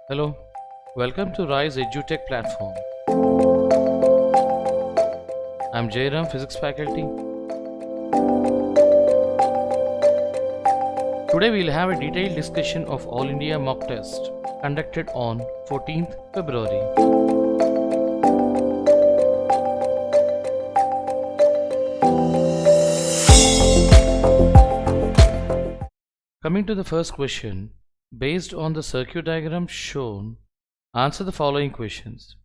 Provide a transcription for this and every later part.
Hello, welcome to Rise EduTech platform. I'm Jairam, physics faculty. Today we'll have a detailed discussion of All India mock test conducted on 14th February. Coming to the first question, based on the circuit diagram shown, answer the following questions.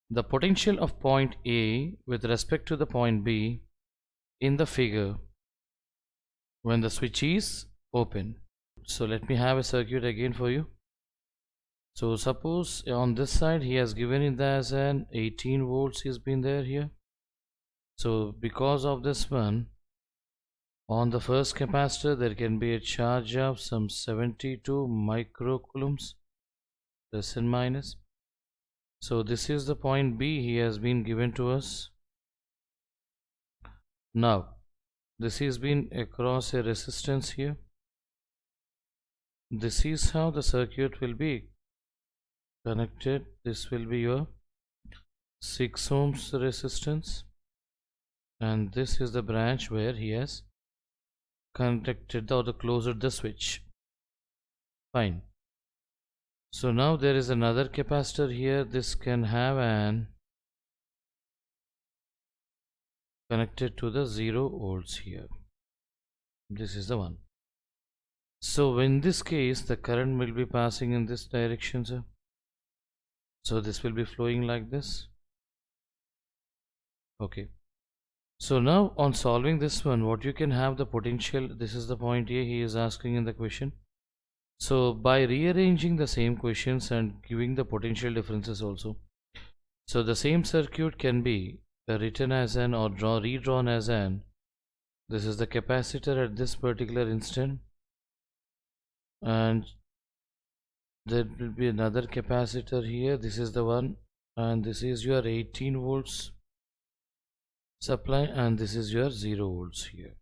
The potential of point A with respect to the point B in the figure when the switch is open. So let me have a circuit again for you. So suppose on this side he has given it as an 18 volts has been there here. So because of this one, on the first capacitor there can be a charge of some 72 microcoulombs plus and minus. So this is the point B he has been given to us. Now this has been across a resistance here. This is how the circuit will be connected. This will be your 6 ohms resistance, and this is the branch where he has connected or closed the switch. Fine. So now there is another capacitor here. This can have an connected to the 0 volts here. This is the one. So in this case the current will be passing in this direction, sir. So this will be flowing like this. Okay. So now on solving this one, what you can have the potential, this is the point A he is asking in the question. So by rearranging the same questions and giving the potential differences also, so the same circuit can be written as an or redrawn as an, this is the capacitor at this particular instant, and there will be another capacitor here. This is the one, and this is your 18 volts supply, and this is your 0 volts here.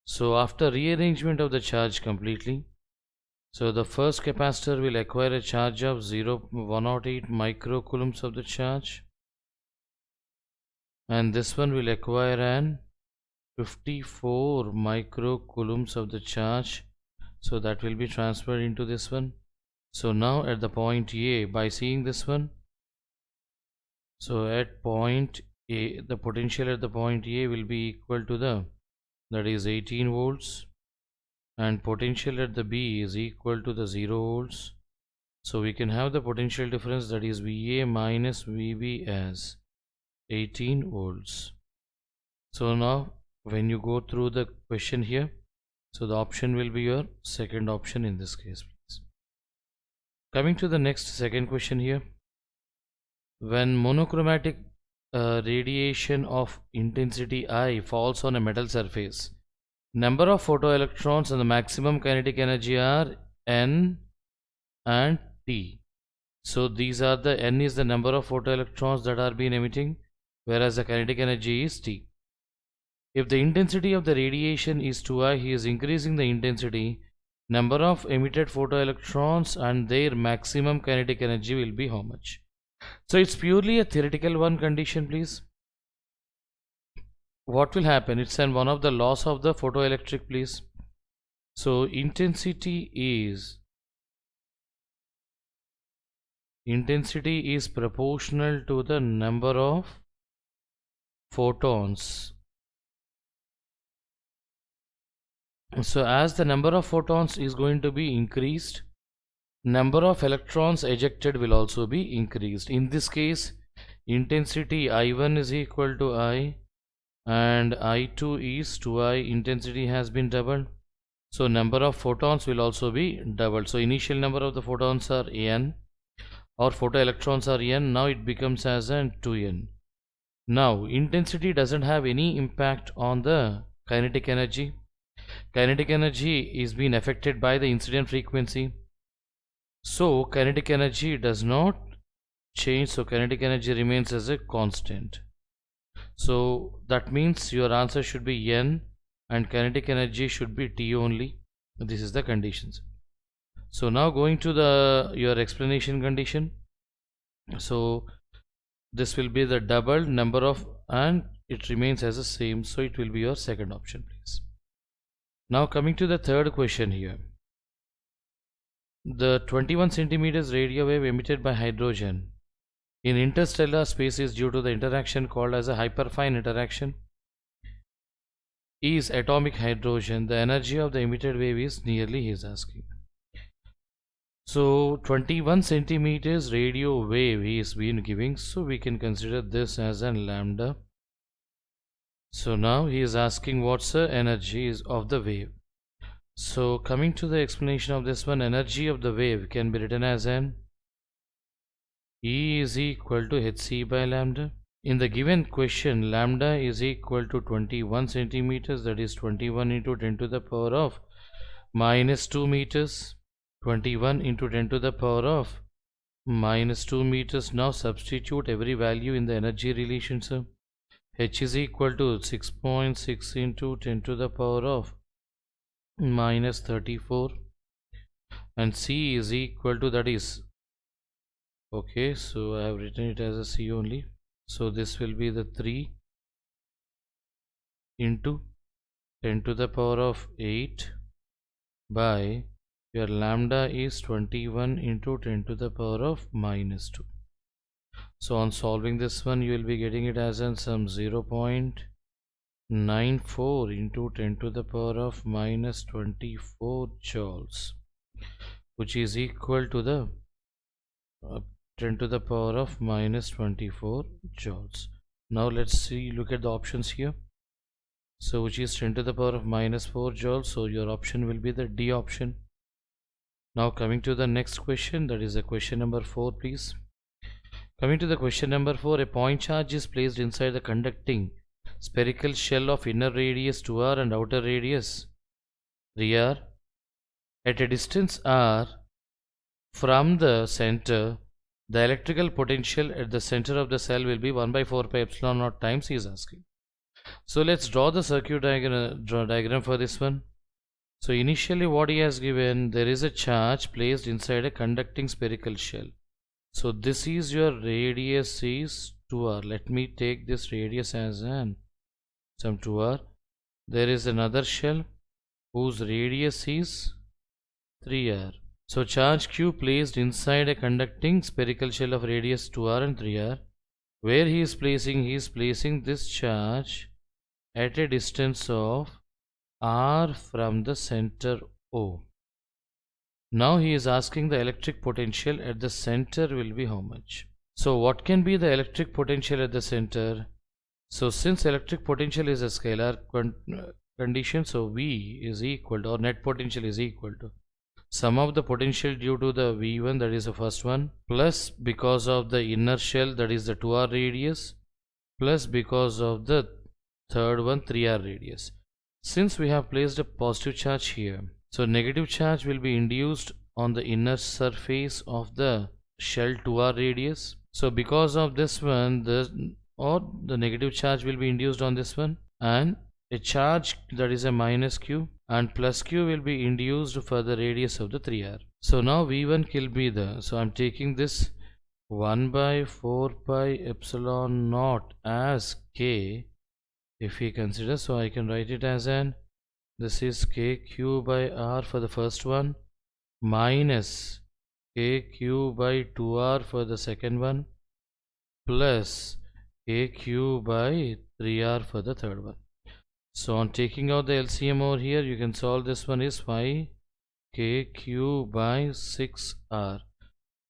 So after rearrangement of the charge completely, so the first capacitor will acquire a charge of 108 microcoulombs of the charge, and this one will acquire an 54 microcoulombs of the charge. So that will be transferred into this one. So now at the point A, by seeing this one, so at point A, the potential at the point A will be equal to the, that is 18 volts, and potential at the B is equal to the 0 volts. So we can have the potential difference, that is VA minus VB as 18 volts. So now when you go through the question here, so the option will be your second option in this case, please. Coming to the next second question here. When monochromatic radiation of intensity I falls on a metal surface, number of photoelectrons and the maximum kinetic energy are N and T. So these are the N is the number of photoelectrons that are being emitting, whereas the kinetic energy is T. If the intensity of the radiation is too high, he is increasing the intensity. Number of emitted photoelectrons and their maximum kinetic energy will be how much? So it's purely a theoretical one condition, please. What will happen? It's one of the laws of the photoelectric, please. So intensity is proportional to the number of photons. So as the number of photons is going to be increased, number of electrons ejected will also be increased. In this case, intensity I1 is equal to I, and I2 is 2I. Intensity has been doubled, so number of photons will also be doubled. So initial number of the photons are N, or photoelectrons are N. Now it becomes as an 2N. Now intensity doesn't have any impact on the kinetic energy. Kinetic energy is being affected by the incident frequency, so kinetic energy does not change, so kinetic energy remains as a constant. So that means your answer should be N and kinetic energy should be T only. This is the conditions. So now going to the your explanation condition. So this will be the double number of, and it remains as the same, so it will be your second option, please. Now coming to the third question here. The 21 centimeters radio wave emitted by hydrogen in interstellar space is due to the interaction called as a hyperfine interaction. Is atomic hydrogen. The energy of the emitted wave is nearly, he is asking. So 21 centimeters radio wave he is been giving, so we can consider this as an lambda. So now he is asking what's the energy is of the wave. So coming to the explanation of this one, energy of the wave can be written as an E is equal to hc by lambda. In the given question, lambda is equal to 21 centimeters, that is 21 into 10 to the power of minus 2 meters. 21 into 10 to the power of minus 2 meters. Now substitute every value in the energy relation, sir. H is equal to 6.6 into 10 to the power of minus 34, and C is equal to, that is, okay, so I have written it as a C only, so this will be the 3 into 10 to the power of 8 by your lambda is 21 into 10 to the power of minus 2. So on solving this one, you will be getting it as in some 0.94 into 10 to the power of minus 24 joules, which is equal to the 10 to the power of minus 24 joules. Now let's see, look at the options here. So which is 10 to the power of minus 4 joules, so your option will be the D option. Now coming to the next question, that is the question number 4, please. Coming to the question number 4, a point charge is placed inside the conducting spherical shell of inner radius 2r and outer radius 3r at a distance r from the center. The electrical potential at the center of the cell will be 1 by 4 pi epsilon naught times, he is asking. So let's draw the circuit diagram for this one. So initially what he has given, there is a charge placed inside a conducting spherical shell. So this is your radius is 2r. Let me take this radius as an some 2r. There is another shell whose radius is 3r. So charge q placed inside a conducting spherical shell of radius 2r and 3r. Where he is placing this charge at a distance of r from the center O. Now he is asking the electric potential at the center will be how much. So what can be the electric potential at the center? So since electric potential is a scalar condition, so V is equal to, or net potential is equal to, sum of the potential due to the V1, that is the first one, plus because of the inner shell, that is the 2r radius, plus because of the third one, 3r radius. Since we have placed a positive charge here, so negative charge will be induced on the inner surface of the shell 2r radius. So because of this one, the negative charge will be induced on this one, and a charge that is a minus q and plus q will be induced for the radius of the 3r. So now V1 will be the, so I'm taking this 1 by 4 pi epsilon naught as k, if we consider, so I can write it as an, this is kq by r for the first one, minus kq by 2r for the second one, plus kq by 3r for the third one. So on taking out the LCM over here, you can solve this one is 5 kq by 6r,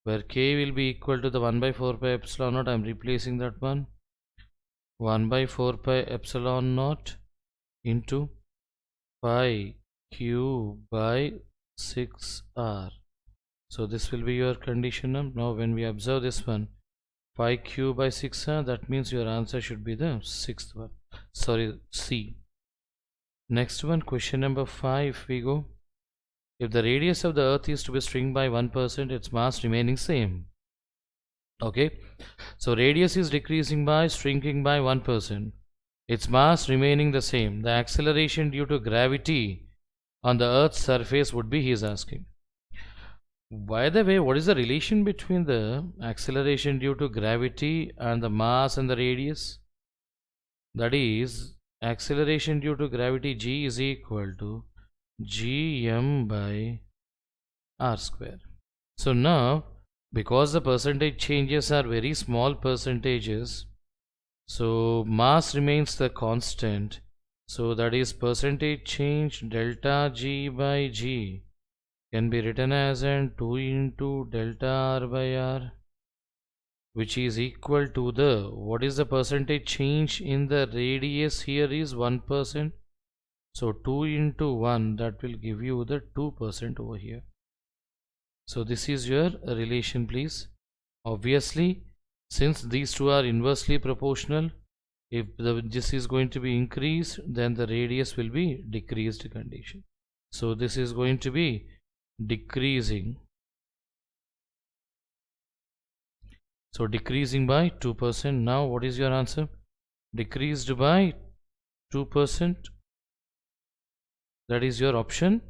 where k will be equal to the 1 by 4 pi epsilon naught. I am replacing that one, 1 by 4 pi epsilon naught into pi q by 6r. So this will be your condition. Now when we observe this one, pi q by 6r, that means your answer should be the sixth one, sorry, C. Next one, question number 5, we go. If the radius of the earth is to be shrink by 1%, its mass remaining same. Okay, so radius is decreasing by, shrinking by 1%, its mass remaining the same. The acceleration due to gravity on the earth's surface would be, he is asking. By the way, what is the relation between the acceleration due to gravity and the mass and the radius? That is, acceleration due to gravity g is equal to gm by r square. So now, because the percentage changes are very small percentages, so mass remains the constant. So that is percentage change delta g by g can be written as an 2 into delta r by r, which is equal to the, what is the percentage change in the radius here is 1%. So 2 into 1, that will give you the 2% over here. So this is your relation, please. Obviously, since these two are inversely proportional, if this is going to be increased, then the radius will be decreased condition. So this is going to be decreasing. So decreasing by 2%. Now what is your answer? Decreased by 2%. That is your option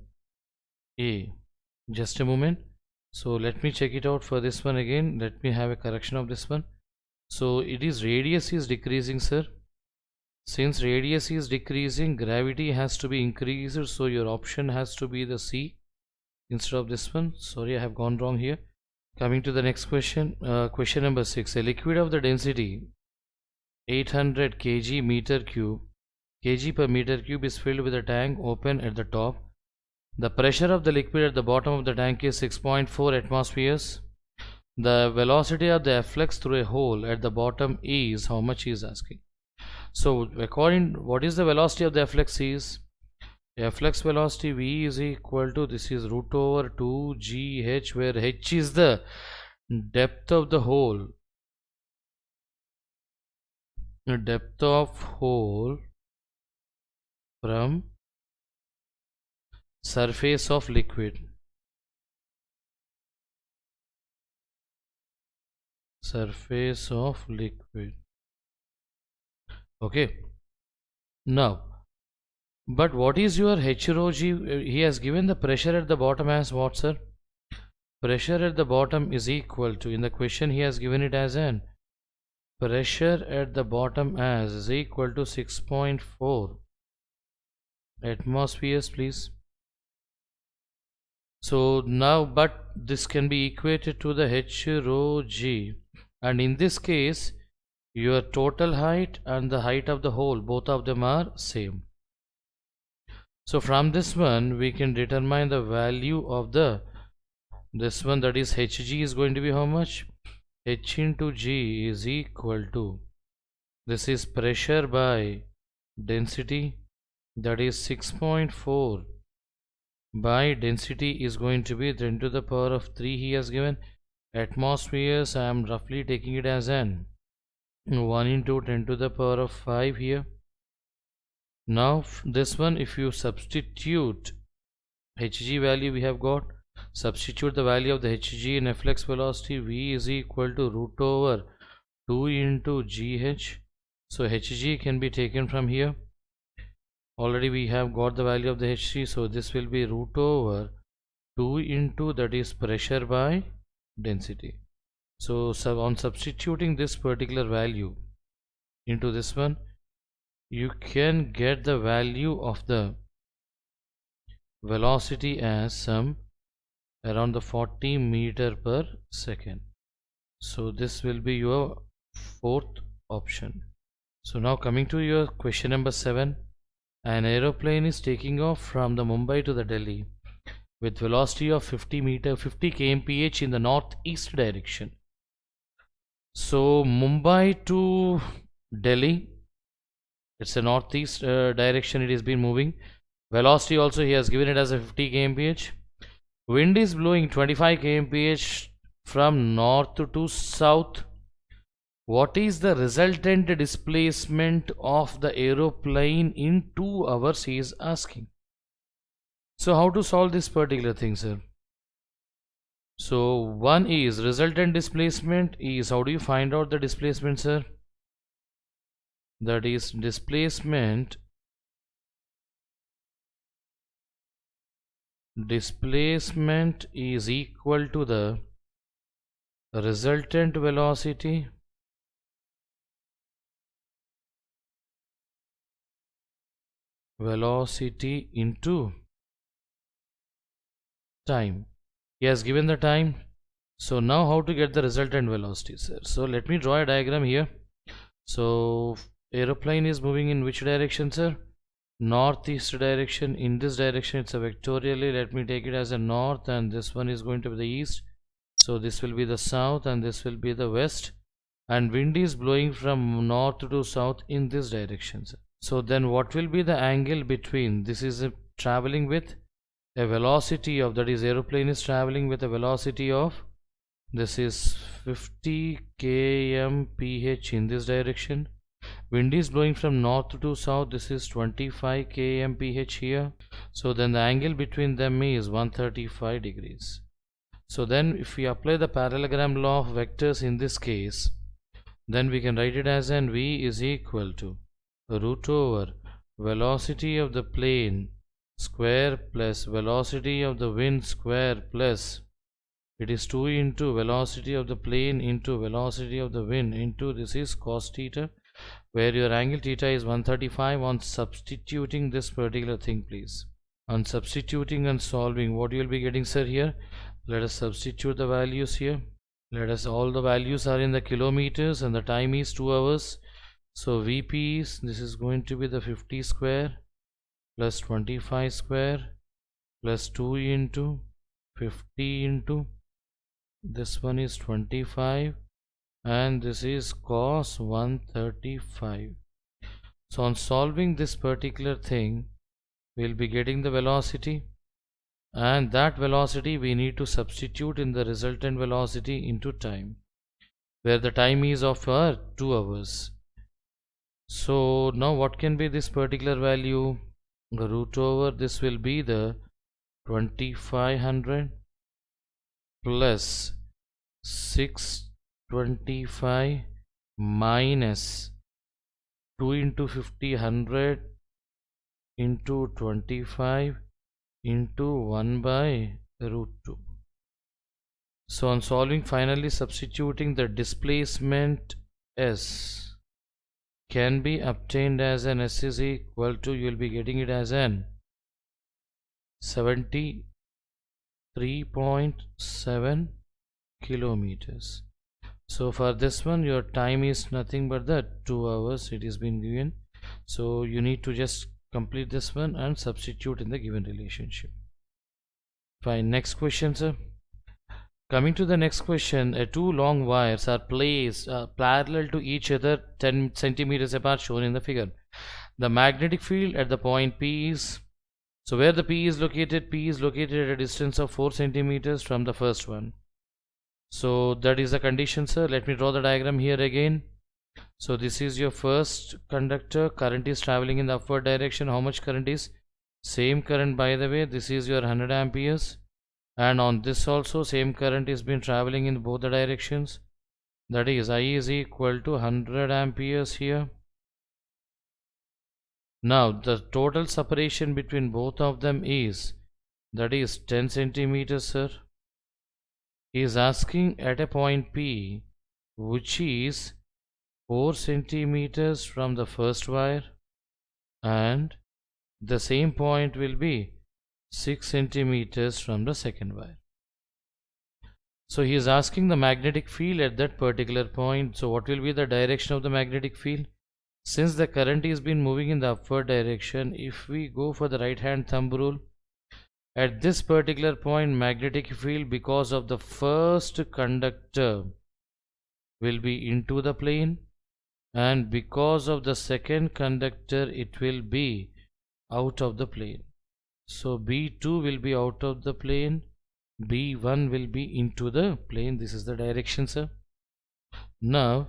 A. Just a moment. So let me check it out for this one again. Let me have a correction of this one. So it is radius is decreasing, sir. Since radius is decreasing, gravity has to be increased. So your option has to be the C instead of this one. Sorry, I have gone wrong here. Coming to the next question. Question number 6. A liquid of the density 800 kg meter cube, kg per meter cube is filled with a tank open at the top. The pressure of the liquid at the bottom of the tank is 6.4 atmospheres. The velocity of the efflux through a hole at the bottom is how much he is asking. So according, what is the velocity of the efflux is? Efflux velocity V is equal to, this is root over 2gh, where h is the depth of the hole. The depth of hole from surface of liquid. Surface of liquid. Okay. Now, but what is your h rho g? He has given the pressure at the bottom as what, sir? Pressure at the bottom is equal to, in the question he has given it as an pressure at the bottom as is equal to 6.4 atmospheres, please. So now, but this can be equated to the h rho g, and in this case your total height and the height of the hole, both of them are same. So from this one we can determine the value of the, this one, that is hg is going to be how much? H into g is equal to, this is pressure by density, that is 6.4 by density is going to be 10 to the power of 3 he has given. Atmospheres, I am roughly taking it as an 1 into 10 to the power of 5 here. Now this one, if you substitute hg value we have got, substitute the value of the hg in efflux velocity, V is equal to root over 2 into gh. So hg can be taken from here. Already we have got the value of the hg, so this will be root over 2 into, that is pressure by density. So on substituting this particular value into this one, you can get the value of the velocity as some around the 40 meter per second. So this will be your fourth option. So now coming to your question number 7. An aeroplane is taking off from the Mumbai to the Delhi with velocity of 50 kmph in the northeast direction. So Mumbai to Delhi, it's a northeast direction it is been moving. Velocity also he has given it as a 50 kmph. Wind is blowing 25 kmph from north to south. What is the resultant displacement of the aeroplane in 2 hours he is asking. So how to solve this particular thing, sir? So one is resultant displacement is, how do you find out the displacement, sir? That is displacement displacement is equal to the resultant velocity into time. He has given the time. So now how to get the resultant velocity, sir? So let me draw a diagram here. So aeroplane is moving in which direction, sir? Northeast direction. In this direction it's a vectorially, let me take it as a north, and this one is going to be the east. So this will be the south and this will be the west, and wind is blowing from north to south in this direction, sir. So then what will be the angle between this? Is traveling with a velocity of, that is aeroplane is traveling with a velocity of, this is 50 kmph in this direction. Wind is blowing from north to south, this is 25 kmph here. So then the angle between them is 135 degrees. So then if we apply the parallelogram law of vectors in this case, then we can write it as an v is equal to root over velocity of the plane square plus velocity of the wind square plus, it is 2 into velocity of the plane into velocity of the wind into, this is cos theta, where your angle theta is 135. On substituting this particular thing, please, on substituting and solving, what you will be getting, sir? Here let us substitute the values here. Let us, all the values are in the kilometers and the time is 2 hours. So Vp is, this is going to be the 50 square plus 25 square plus 2 into 50 into, this one is 25, and this is cos 135. So on solving this particular thing, we'll be getting the velocity, and that velocity we need to substitute in the resultant velocity into time, where the time is of 2 hours. So now what can be this particular value? Root over, this will be the 2500 plus 625 minus 2 into 50, 100 into 25 into 1 by root 2. So on solving, finally substituting, the displacement S can be obtained as an S is equal to, you will be getting it as an 73.7 kilometers. So for this one, your time is nothing but the 2 hours it is been given. So you need to just complete this one and substitute in the given relationship. Fine. Next question, sir. Coming to the next question, two long wires are placed parallel to each other 10 centimeters apart, shown in the figure. The magnetic field at the point P is, so where the P is located at a distance of 4 centimeters from the first one. So that is the condition, sir. Let me draw the diagram here again. So this is your first conductor, current is traveling in the upward direction. How much current is? Same current, by the way, this is your 100 amperes. And on this also same current is been traveling in both the directions, that is I is equal to 100 amperes here. Now the total separation between both of them is, that is 10 centimeters, sir. He is asking at a point P which is 4 centimeters from the first wire, and the same point will be 6 centimeters from the second wire. So he is asking the magnetic field at that particular point. So what will be the direction of the magnetic field? Since the current is been moving in the upward direction, if we go for the right hand thumb rule, at this particular point, magnetic field, because of the first conductor, will be into the plane, and because of the second conductor it will be out of the plane. So B2 will be out of the plane, B1 will be into the plane. This is the direction, sir. Now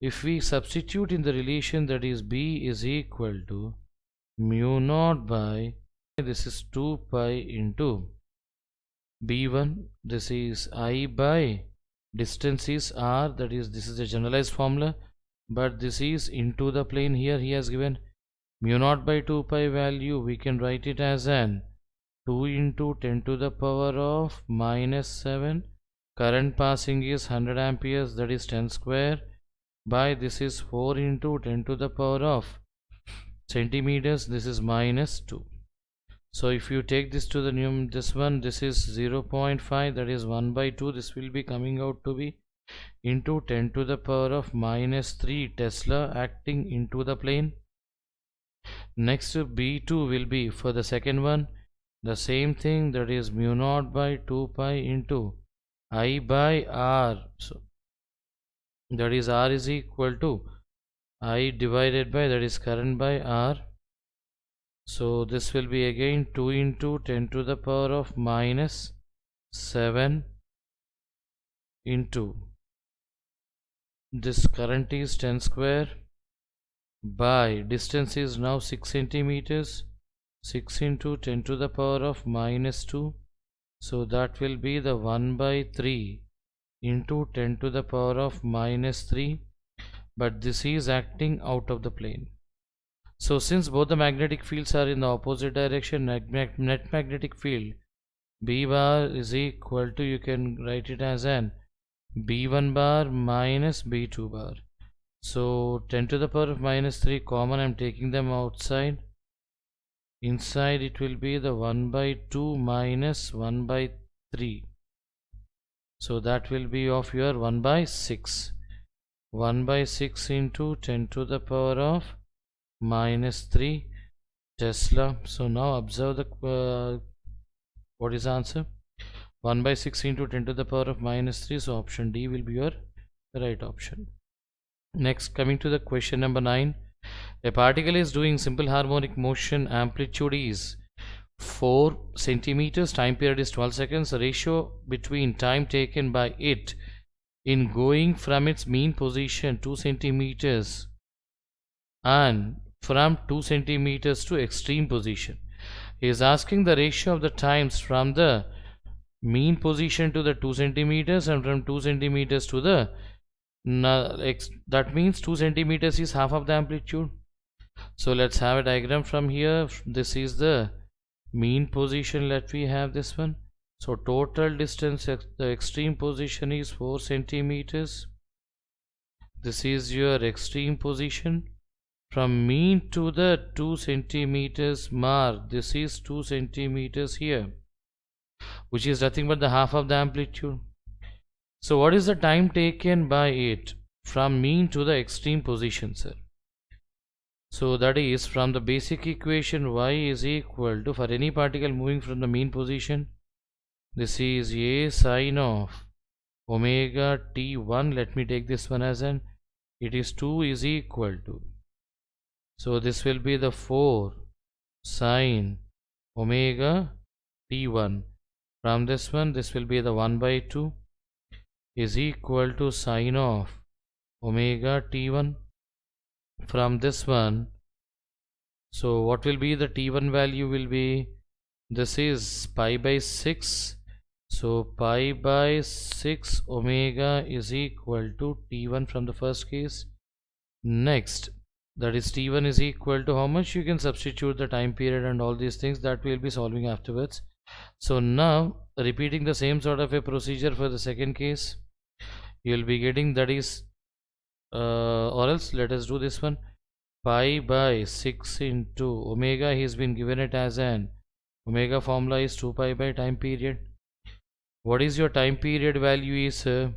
if we substitute in the relation, that is B is equal to mu naught by, this is 2 pi into B1, this is I by distance is R, that is, this is a generalized formula, but this is into the plane. Here he has given mu naught by 2 pi value, we can write it as an 2 into 10 to the power of minus 7. Current passing is 100 amperes, that is 10 square, by this is 4 into 10 to the power of centimeters, this is minus 2. So if you take this to the this one, this is 0.5, that is 1 by 2. This will be coming out to be into 10 to the power of minus 3 Tesla acting into the plane. Next B2 will be for the second one the same thing, that is mu naught by 2 pi into I by R. So that is R is equal to I divided by, that is current by R. So this will be again 2 into 10 to the power of minus 7 into this current is 10 square by distance is now 6 centimeters, 6 into 10 to the power of minus 2. So that will be the 1 by 3 into 10 to the power of minus 3, but this is acting out of the plane. So since both the magnetic fields are in the opposite direction, net magnetic field B bar is equal to, you can write it as an B1 bar minus B2 bar. So 10 to the power of minus 3 common, I am taking them outside. Inside it will be the 1 by 2 minus 1 by 3. So that will be of your 1 by 6. 1 by 6 into 10 to the power of minus 3 Tesla. So now observe the what is the answer? 1 by 6 into 10 to the power of minus 3. So option D will be your right option. Next, coming to the question number 9. A particle is doing simple harmonic motion. Amplitude is 4 centimeters. Time period is 12 seconds. The ratio between time taken by it in going from its mean position 2 centimeters and from 2 centimeters to extreme position. He is asking the ratio of the times from the mean position to the 2 centimeters and from 2 centimeters to the that means 2 centimeters is half of the amplitude. So let's have a diagram from here. This is the mean position, let we have this one. So total distance at the extreme position is 4 centimeters. This is your extreme position. From mean to the 2 centimeters mark, this is 2 centimeters here, which is nothing but the half of the amplitude. So what is the time taken by it from mean to the extreme position, sir? So that is from the basic equation y is equal to, for any particle moving from the mean position, this is a sine of omega t1. Let me take this one as an, it is 2 is equal to, so this will be the 4 sine omega t1. From this one, this will be the 1 by 2 is equal to sine of omega t1. From this one, so what will be the t1 value will be, this is pi by 6. So pi by 6 omega is equal to t1 from the first case. Next, that is t1 is equal to how much, you can substitute the time period and all these things that we'll be solving afterwards. So now repeating the same sort of a procedure for the second case, you'll be getting, that is or else let us do this one, pi by 6 into omega, he's been given it as an omega formula is 2 pi by time period. What is your time period value is the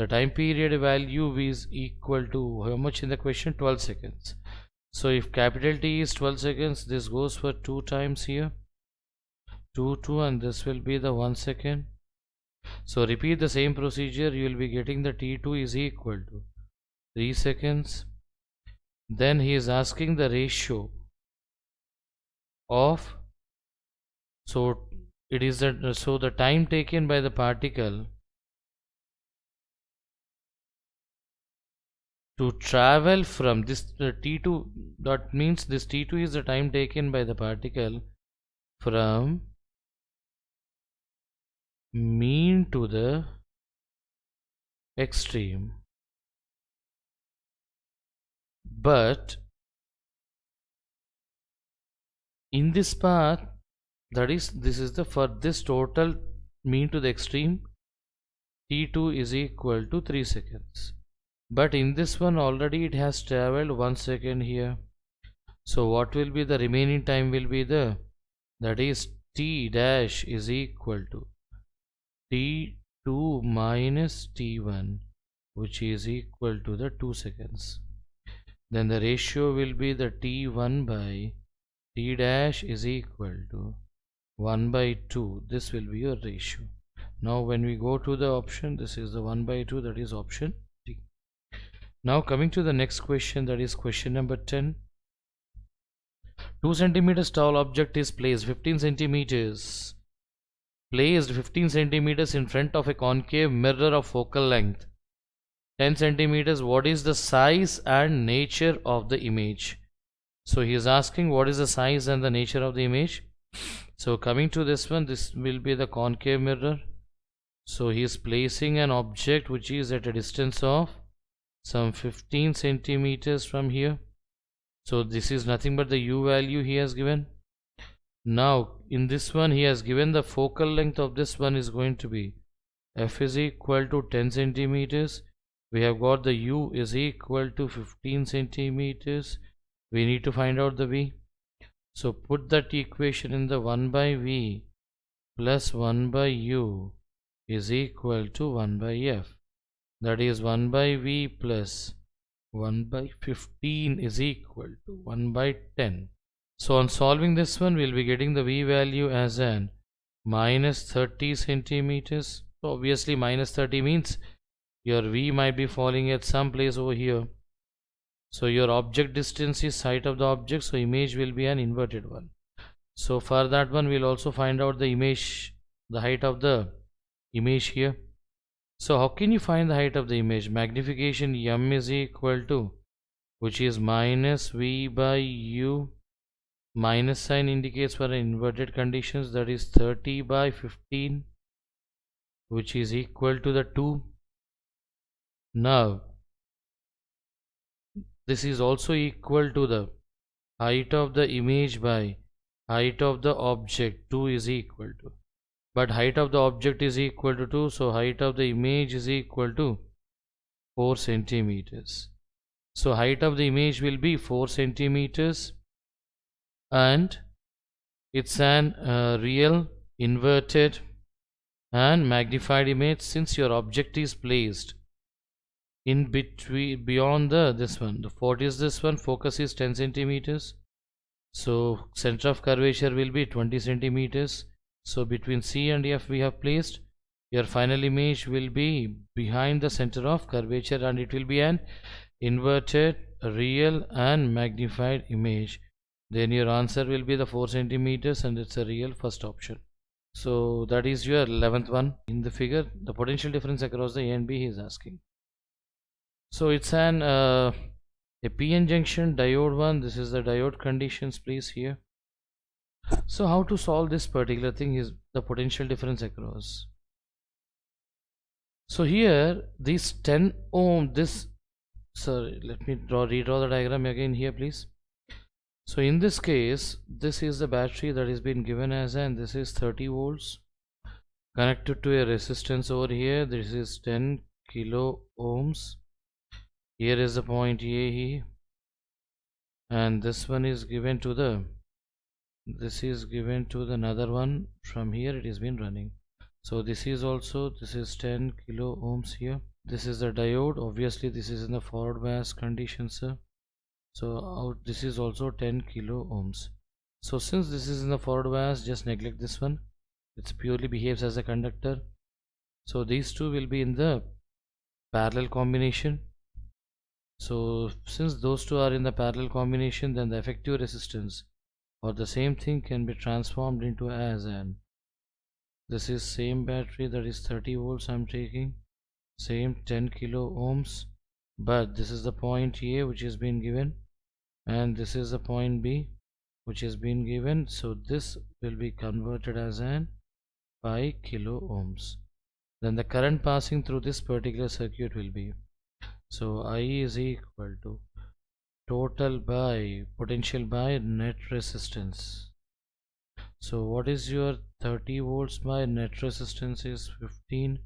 time period value is equal to how much in the question, 12 seconds. So if capital T is 12 seconds, this goes for 2 times here, 2 and this will be the 1 second. So repeat the same procedure, you will be getting the T2 is equal to 3 seconds. Then he is asking the ratio of, so it is that, so the time taken by the particle to travel from this T2, that means this T2 is the time taken by the particle from mean to the extreme, but in this path, that is, this is the for this total mean to the extreme, t2 is equal to 3 seconds. But in this one already it has traveled 1 second here. So what will be the remaining time will be that is t dash is equal to t2 minus t1, which is equal to the 2 seconds. Then the ratio will be the t1 by t dash is equal to 1 by 2. This will be your ratio. Now when we go to the option, this is the 1 by 2, that is option D. Now coming to the next question, that is question number 10. 2 centimeters tall object is placed 15 centimeters in front of a concave mirror of focal length 10 centimeters. What is the size and nature of the image? So he is asking what is the size and the nature of the image. So coming to this one, this will be the concave mirror. So he is placing an object which is at a distance of some 15 centimeters from here. So this is nothing but the u value he has given. Now in this one he has given the focal length of this one is going to be f is equal to 10 centimeters. We have got the u is equal to 15 centimeters. We need to find out the v. So put that equation in the 1 by v plus 1 by u is equal to 1 by f. That is 1 by v plus 1 by 15 is equal to 1 by 10. So on solving this one, we'll be getting the v value as an minus 30 centimeters. So obviously minus 30 means your v might be falling at some place over here. So your object distance is height of the object, so image will be an inverted one. So for that one, we'll also find out the image, the height of the image here. So how can you find the height of the image? Magnification m is equal to, which is minus v by u. Minus sign indicates for inverted conditions, that is 30 by 15, which is equal to the 2. Now this is also equal to the height of the image by height of the object. 2 is equal to, but height of the object is equal to 2, so height of the image is equal to 4 centimeters. So height of the image will be 4 centimeters, and it's an real, inverted and magnified image, since your object is placed in between, beyond this one. The what is this one? Focus is 10 centimeters. So center of curvature will be 20 centimeters. So between C and F we have placed. Your final image will be behind the center of curvature, and it will be an inverted, real and magnified image. Then your answer will be the 4 centimeters, and it's a real first option. So that is your 11th one. In the figure, the potential difference across the A and B he is asking. So it's an a PN junction diode one. This is the diode conditions placed here. So how to solve this particular thing is the potential difference across. So here this 10 ohm, this, sorry, let me redraw the diagram again here please. So in this case, this is the battery that is being given as, and this is 30 volts connected to a resistance over here. This is 10 kilo ohms. Here is the point A here, and this one is given to the, this is given to the another one. From here it has been running. So this is also, this is 10 kilo ohms here. This is the diode. Obviously this is in the forward bias condition, sir. So this is also 10 kilo ohms. So since this is in the forward bias, just neglect this one. It purely behaves as a conductor. So these two will be in the parallel combination. So since those two are in the parallel combination, then the effective resistance or the same thing can be transformed into as an, this is same battery, that is 30 volts I'm taking, same 10 kilo ohms, but this is the point A which has been given, and this is the point B which has been given. So this will be converted as an 5 kilo ohms. Then the current passing through this particular circuit will be, so I is equal to total by potential by net resistance. So what is your 30 volts by net resistance is 15.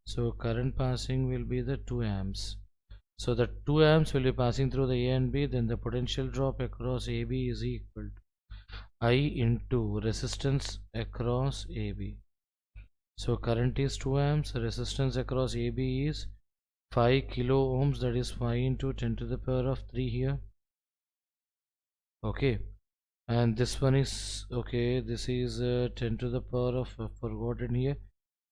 So current passing will be the 2 amps. So the 2 amps will be passing through the A and B. Then the potential drop across AB is equal to I into resistance across AB. So current is 2 amps, resistance across AB is 5 kilo ohms, that is 5 into 10 to the power of 3 here. Okay, and this one is okay, this is 10 to the power of forgotten here.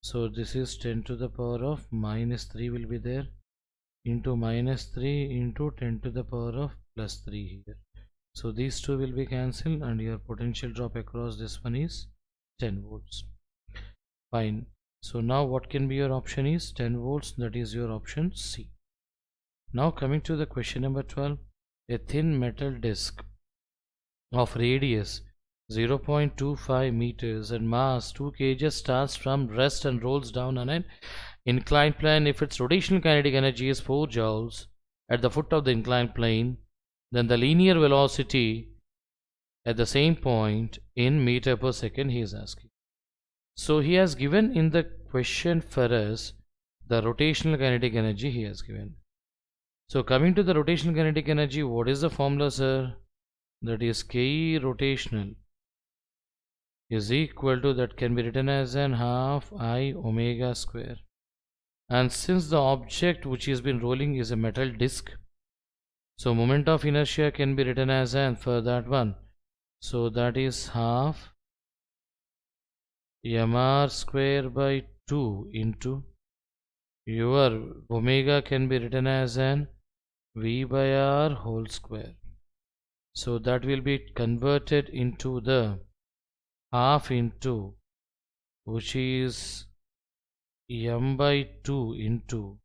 So this is 10 to the power of minus 3 will be there, into minus 3 into 10 to the power of plus 3 here. So these two will be cancelled and your potential drop across this one is 10 volts. Fine. So now what can be your option is 10 volts, that is your option C. Now coming to the question number 12. A thin metal disc of radius 0.25 meters and mass 2 kg starts from rest and rolls down on an inclined plane. If its rotational kinetic energy is 4 joules at the foot of the inclined plane, then the linear velocity at the same point in meter per second he is asking. So he has given in the question for us the rotational kinetic energy he has given. So coming to the rotational kinetic energy, what is the formula, sir? That is Ke rotational is equal to, that can be written as an half I omega square. And since the object which has been rolling is a metal disc, so moment of inertia can be written as an for that one. So that is half mr square by 2 into your omega can be written as an v by r whole square. So that will be converted into the half into, which is m by 2 into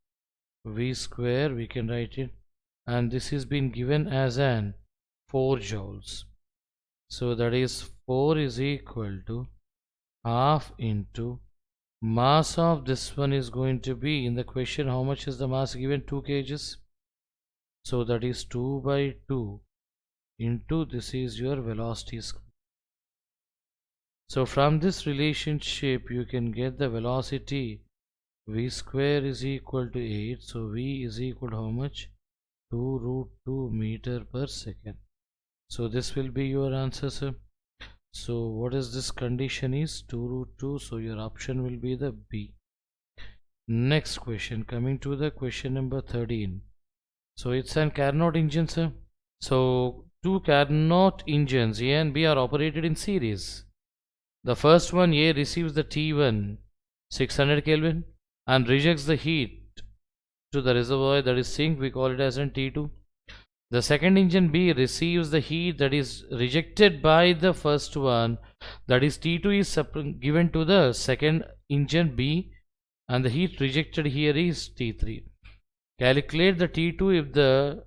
v square, we can write it, and this is been given as an 4 joules. So that is 4 is equal to half into mass of this one is going to be in the question, how much is the mass given? 2 kgs. So that is 2 by 2 into this is your velocity square. So from this relationship you can get the velocity v square is equal to 8. So v is equal to how much? 2 root 2 meter per second. So this will be your answer, sir. So what is this condition is 2 root 2. So your option will be the B. Next question, coming to the question number 13. So it's an Carnot engine, sir. So two Carnot engines A and B are operated in series. The first one, A, receives the T1 600 Kelvin and rejects the heat to the reservoir, that is sink, we call it as an T2. The second engine B receives the heat that is rejected by the first one, that is T2 is given to the second engine B and the heat rejected here is T3. Calculate the T2 if the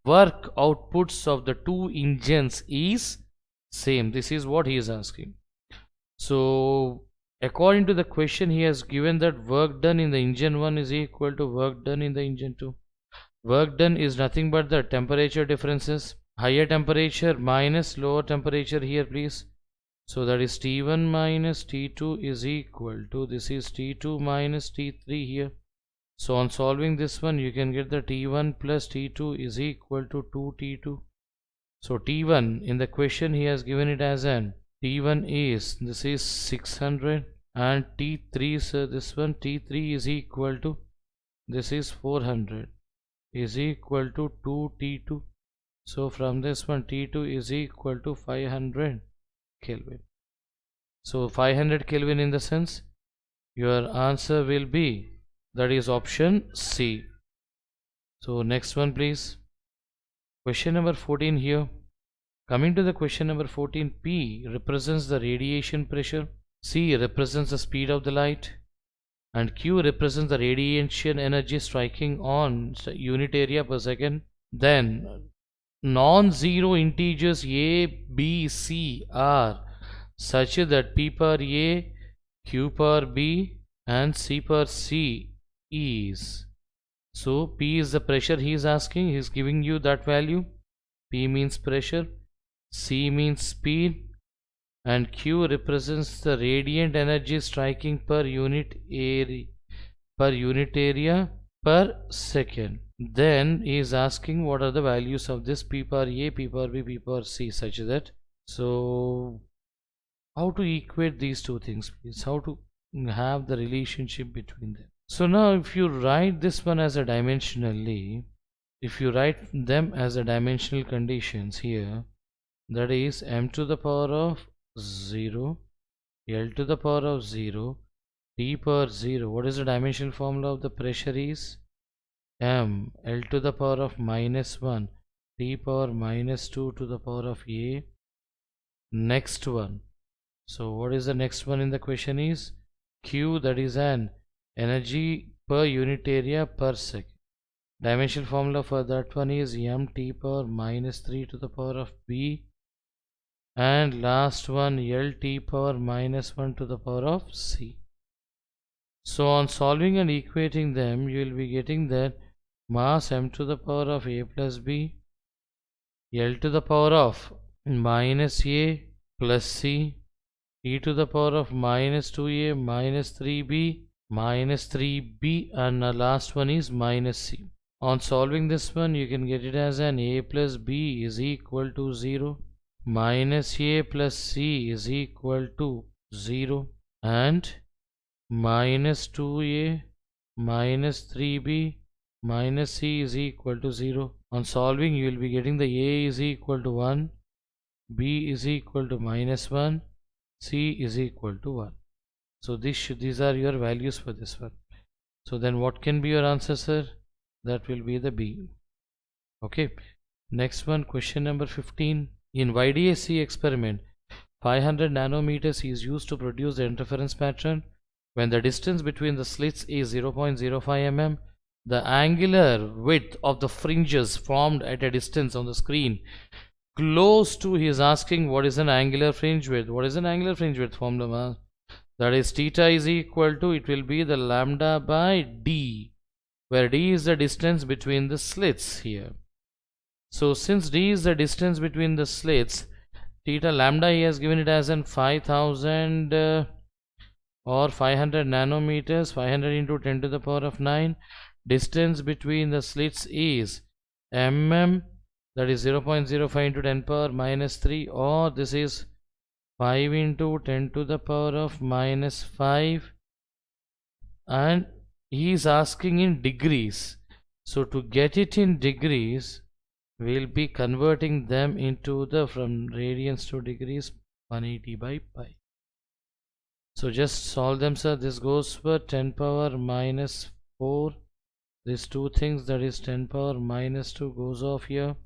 work outputs of the two engines is same. This is what he is asking. So according to the question, he has given that work done in the engine 1 is equal to work done in the engine 2. Work done is nothing but the temperature differences. Higher temperature minus lower temperature here, please. So that is T1 minus T2 is equal to, this is T2 minus T3 here. So on solving this one, you can get the T1 plus T2 is equal to 2T2. So T1 in the question he has given it as an T1 is, this is 600, and T3, so this one T3 is equal to, this is 400 is equal to 2T2. So from this one T2 is equal to 500 Kelvin. So 500 Kelvin in the sense your answer will be, that is option C. So next one please. Question number 14 here. Coming to the question number 14, P represents the radiation pressure, C represents the speed of the light, and Q represents the radiation energy striking on unit area per second. Then non-zero integers A, B, C are such that P per A, Q per B and C per C is. So P is the pressure he is asking, he is giving you that value. P means pressure, C means speed, and Q represents the radiant energy striking per unit area per second. Then he is asking what are the values of this P power A, P power B, P power C, such that. So how to equate these two things, please? How to have the relationship between them? So now if you write this one as a dimensionally, if you write them as a dimensional conditions here, that is m to the power of 0, L to the power of 0, T power 0. What is the dimensional formula of the pressure is m L to the power of minus 1, T power minus 2 to the power of A. Next one. So what is the next one in the question is Q, that is an energy per unit area per second. Dimensional formula for that one is m T power minus 3 to the power of B. And last one L T power minus 1 to the power of C. So on solving and equating them, you will be getting that mass m to the power of A plus B, L to the power of minus A plus C, T to the power of minus 2A minus 3B minus 3B, and the last one is minus C. On solving this one, you can get it as an A plus B is equal to 0, minus A plus C is equal to 0, and minus 2A minus 3B minus C is equal to 0. On solving, you will be getting the A is equal to 1, B is equal to minus 1, C is equal to 1. So these are your values for this one. So then what can be your answer, sir? That will be the B. Okay. Next one, question number 15. In YDAC experiment, 500 nanometers is used to produce the interference pattern. When the distance between the slits is 0.05 mm, the angular width of the fringes formed at a distance on the screen close to, he is asking what is an angular fringe width. What is an angular fringe width formula? That is theta is equal to, it will be the lambda by d, where d is the distance between the slits here. So since d is the distance between the slits, theta lambda he has given it as an 5000 or 500 nanometers, 500 into 10 to the power of 9. Distance between the slits is mm, that is 0.05 into 10 power minus 3, or this is 5 into 10 to the power of minus 5, and he is asking in degrees. So to get it in degrees, we'll be converting them into the, from radians to degrees, 180 by pi. So just solve them, sir. This goes for 10 power minus 4. These two things, that is 10 power minus 2 goes off here.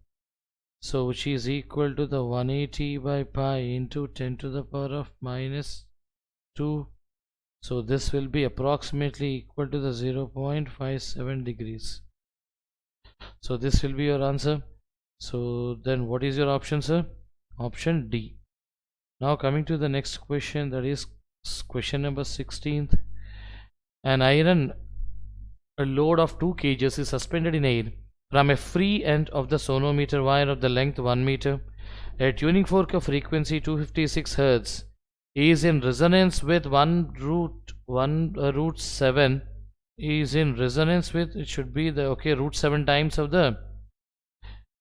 So which is equal to the 180 by pi into 10 to the power of minus 2. So this will be approximately equal to the 0.57 degrees. So this will be your answer. So then what is your option, sir? Option D. Now coming to the next question, that is question number 16th. An iron load of 2 kg is suspended in air from a free end of the sonometer wire of the length 1 meter. A tuning fork of frequency 256 Hz is in resonance with 1 root 7 is in resonance with, it should be the, okay, root 7 times of the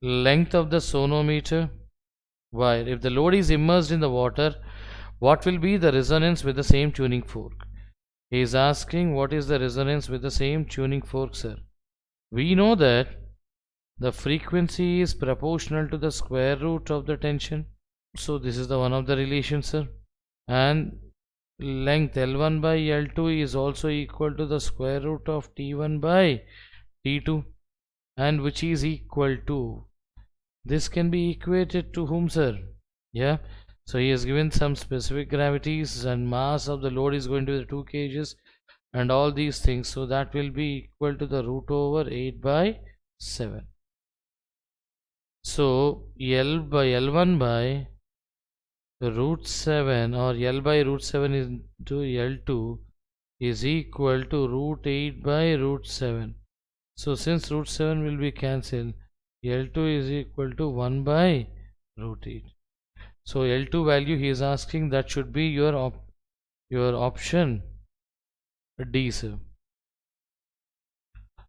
length of the sonometer wire. If the load is immersed in the water, what will be the resonance with the same tuning fork? He is asking what is the resonance with the same tuning fork, sir. We know that the frequency is proportional to the square root of the tension. So this is the one of the relations, sir. And length L1 by L2 is also equal to the square root of T1 by T2, and which is equal to, this can be equated to whom, sir? Yeah. So he has given some specific gravities, and mass of the load is going to be 2 kgs and all these things. So that will be equal to the root over 8 by 7. So L by L1 by root 7, or L by root 7 into L2 is equal to root 8 by root 7. So since root 7 will be cancelled, L2 is equal to 1 by root 8. So L2 value he is asking, that should be your option D, sir.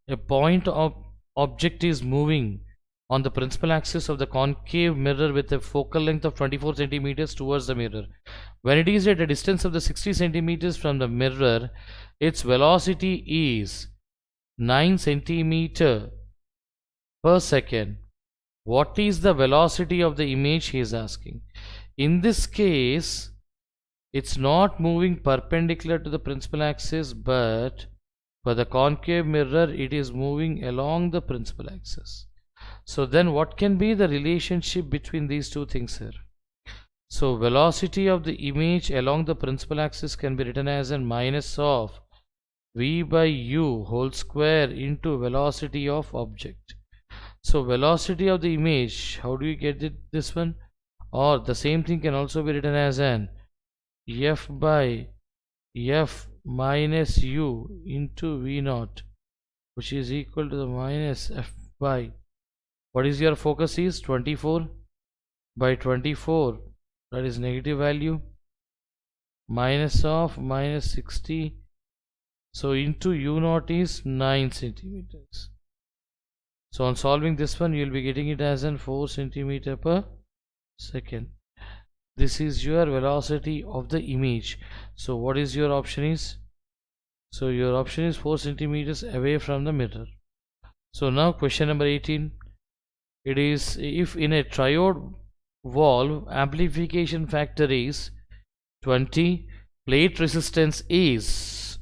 A point of object is moving on the principal axis of the concave mirror with a focal length of 24 centimeters towards the mirror. When it is at a distance of the 60 centimeters from the mirror, its velocity is 9 centimeter per second. What is the velocity of the image, he is asking. In this case, it's not moving perpendicular to the principal axis, but for the concave mirror it is moving along the principal axis. So then what can be the relationship between these two things here? So velocity of the image along the principal axis can be written as a minus of v by u whole square into velocity of object. So velocity of the image, how do you get this one? Or the same thing can also be written as an f by f minus u into v naught, which is equal to the minus f by, what is your focus is 24 by 24, that is negative value, minus of minus 60, so into u naught is 9 centimeters. So on solving this one, you will be getting it as an 4 centimeter per second. This is your velocity of the image. So what is your option is? So your option is 4 centimeters away from the mirror. So now question number 18. It is, if in a triode valve amplification factor is 20, plate resistance is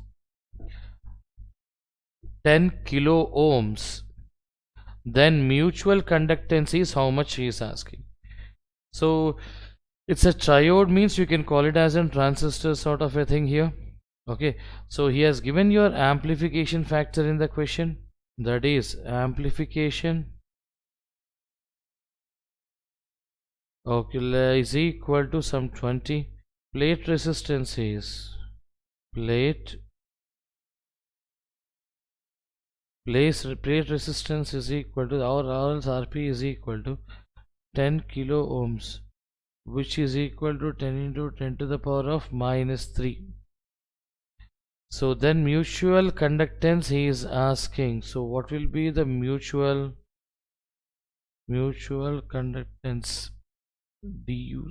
10 kilo ohms, then mutual conductance is how much he is asking. So it's a triode, means you can call it as a transistor sort of a thing here. Okay, so he has given your amplification factor in the question, that is amplification is equal to some 20. Plate resistance is plate resistance is equal to, or else RP is equal to 10 kilo ohms, which is equal to 10 into 10 to the power of minus 3. So then mutual conductance he is asking. So what will be the mutual conductance? du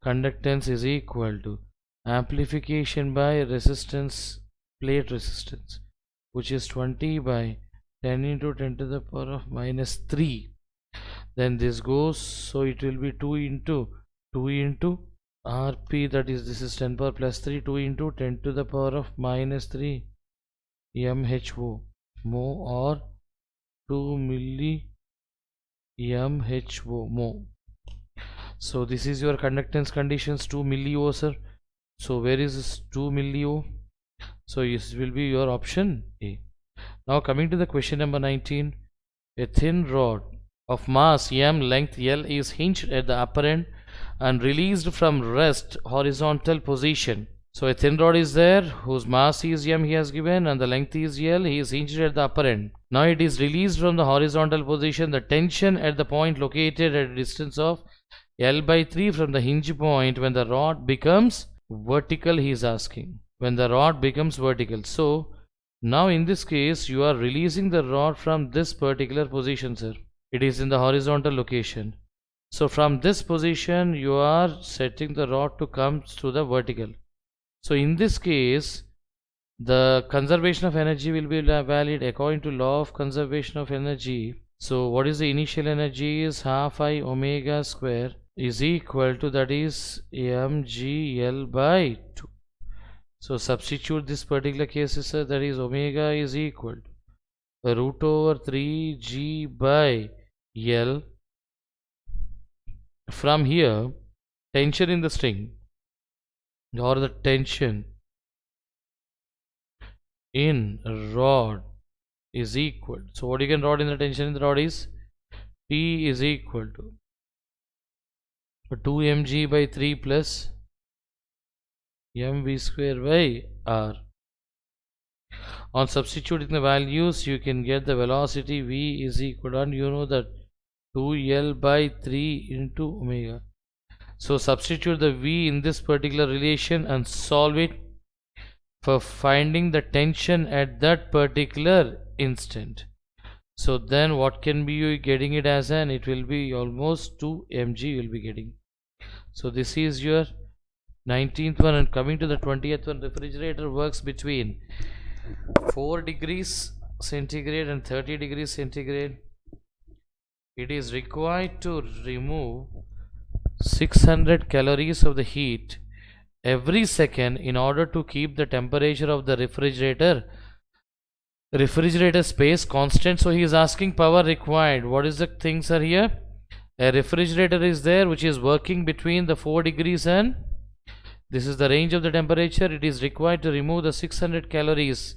conductance is equal to amplification by resistance, plate resistance, which is 20 by 10 into 10 to the power of minus 3. Then this goes, so it will be 2 into Rp, that is, this is 10 power plus 3, 2 into 10 to the power of minus 3 mho, or 2 milli mho. So this is your conductance conditions, 2 millio, sir. So where is this 2 millio? So this will be your option A. Now coming to the question number 19. A thin rod of mass m, length L is hinged at the upper end and released from rest horizontal position. So a thin rod is there whose mass is m he has given and the length is L. He is hinged at the upper end. Now it is released from the horizontal position. The tension at the point located at a distance of L by 3 from the hinge point when the rod becomes vertical, he is asking. When the rod becomes vertical. So now in this case you are releasing the rod from this particular position, sir. It is in the horizontal location. So from this position you are setting the rod to come to the vertical. So in this case the conservation of energy will be valid according to law of conservation of energy. So what is the initial energy is half I omega square is equal to, that is mgl by 2. So substitute this particular case, sir, that is omega is equal to root over 3g by L. From here, tension in the string or the tension in rod is equal. So what you can write in the tension in the rod is T is equal to 2 mg by 3 plus mv square by r. On substituting the values you can get the velocity v is equal to, and you know that 2L by 3 into omega. So substitute the V in this particular relation and solve it for finding the tension at that particular instant. So then what can be you getting it as an, it will be almost 2 mg you will be getting. So this is your 19th one. And coming to the 20th one, refrigerator works between 4 degrees centigrade and 30 degrees centigrade. It is required to remove 600 calories of the heat every second in order to keep the temperature of the refrigerator space constant. So he is asking power required. What is the things are here? A refrigerator is there which is working between the 4 degrees and this is the range of the temperature. It is required to remove the 600 calories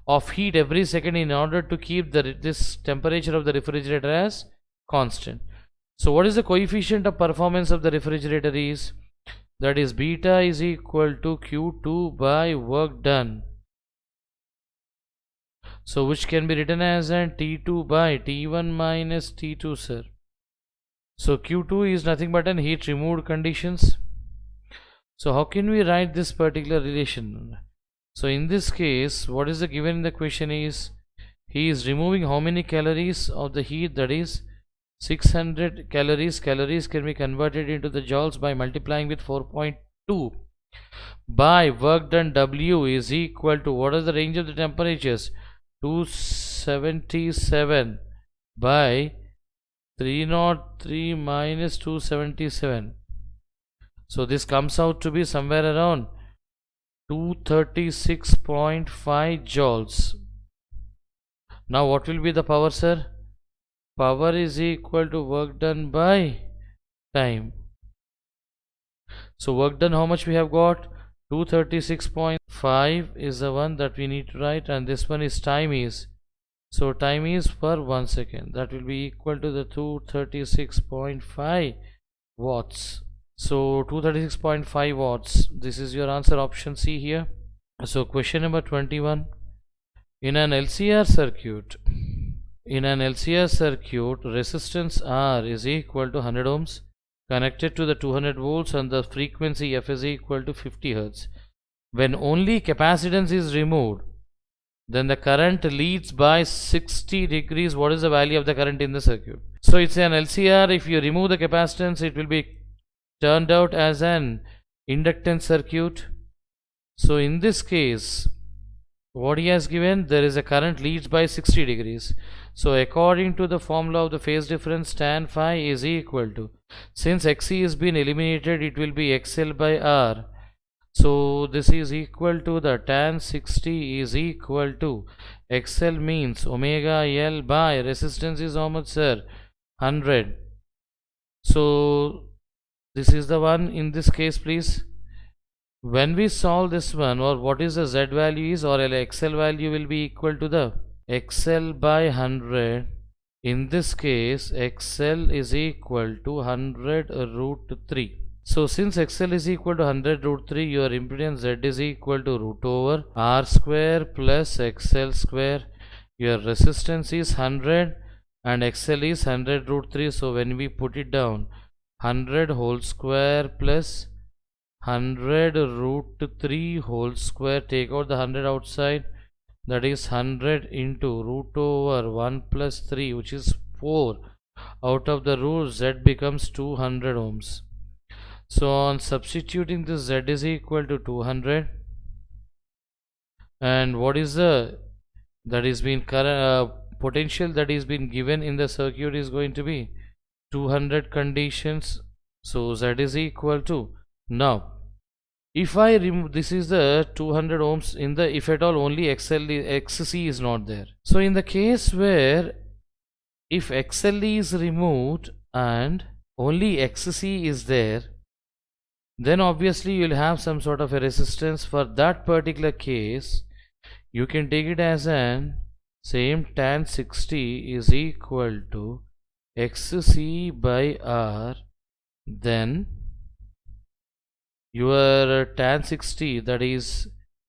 of heat every second in order to keep this temperature of the refrigerator as constant. So what is the coefficient of performance of the refrigerator is? That is beta is equal to Q2 by work done. So which can be written as an T2 by T1 minus T2, sir. So Q2 is nothing but an heat removed conditions. So how can we write this particular relation? So in this case, what is the given in the question is, he is removing how many calories of the heat, that is 600 calories. Calories can be converted into the joules by multiplying with 4.2 by work done W is equal to, what is the range of the temperatures? 277 by 303 minus 277. So this comes out to be somewhere around 236.5 joules. Now what will be the power, sir? Power is equal to work done by time. So work done, how much we have got? 236.5 is the one that we need to write, and this one is time is. So time is per 1 second. That will be equal to the 236.5 watts. So 236.5 watts. This is your answer, option C here. So question number 21. In an LCR circuit, resistance R is equal to 100 ohms connected to the 200 volts and the frequency F is equal to 50 Hertz. When only capacitance is removed, then the current leads by 60 degrees. What is the value of the current in the circuit? So it's an LCR. If you remove the capacitance, it will be turned out as an inductance circuit. So in this case, what he has given, there is a current leads by 60 degrees. So according to the formula of the phase difference, tan phi is equal to, since XC has been eliminated, it will be XL by R. So this is equal to the tan 60 is equal to XL means omega L by resistance is how much, sir? 100. So this is the one in this case, please. When we solve this one, or what is the Z value is, or XL value will be equal to the XL by 100. In this case, XL is equal to 100 root 3. So since XL is equal to 100 root 3, your impedance Z is equal to root over R square plus XL square. Your resistance is 100 and XL is 100 root 3. So when we put it down, 100 whole square plus 100 root 3 whole square, take out the 100 outside, that is 100 into root over 1 plus 3, which is 4. Out of the root, Z becomes 200 ohms. So on substituting this, Z is equal to 200, and what is the that is been potential that is been given in the circuit is going to be 200 conditions. So Z is equal to, now if I remove, this is the 200 ohms in the, if at all only XC is not there. So in the case where if XL is removed and only XC is there, then obviously you will have some sort of a resistance. For that particular case, you can take it as an same tan 60 is equal to XC by R. Then your tan 60, that is,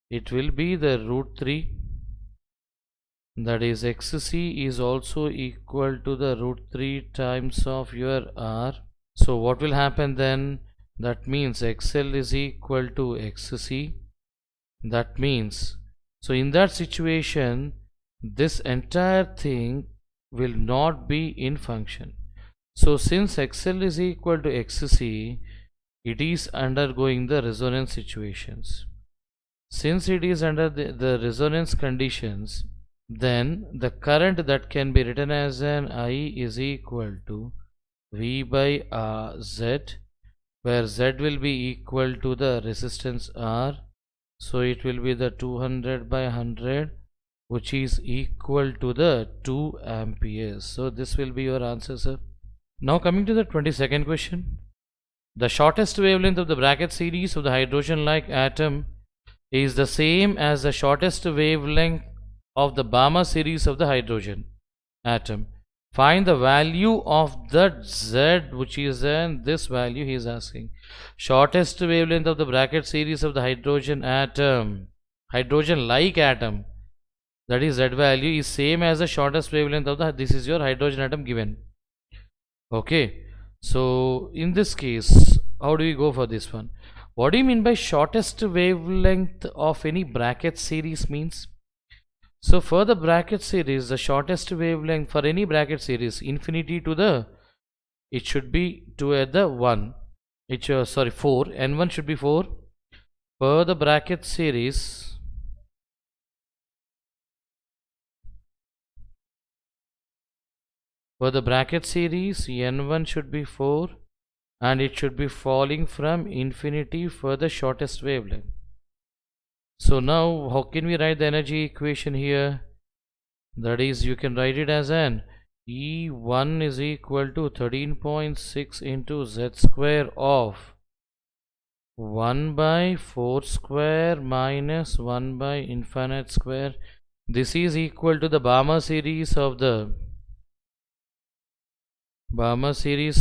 it will be the root 3 that is XC is also equal to the root 3 times of your R. So what will happen then? That means XL is equal to XC. That means, so in that situation, this entire thing will not be in function. So since XL is equal to XC, it is undergoing the resonance situations. Since it is under the resonance conditions, then the current that can be written as an I is equal to V by Z, where Z will be equal to the resistance R. So it will be the 200 by 100, which is equal to the 2 amperes. So this will be your answer, sir. Now coming to the 22nd question. The shortest wavelength of the bracket series of the hydrogen-like atom is the same as the shortest wavelength of the Balmer series of the hydrogen atom. Find the value of the Z, which is this value he is asking. Shortest wavelength of the bracket series of the hydrogen atom, hydrogen-like atom, that is Z value is same as the shortest wavelength of the, this is your hydrogen atom given. Okay, so in this case, how do we go for this one? What do you mean by shortest wavelength of any bracket series means? So for the bracket series, the shortest wavelength for any bracket series, infinity to the, it should be to the 1, sorry 4, n1 should be 4. For the bracket series, n1 should be 4 and it should be falling from infinity for the shortest wavelength. So now how can we write the energy equation here? That is, you can write it as an E1 is equal to 13.6 into Z square of 1 by 4 square minus 1 by infinite square. This is equal to the Balmer series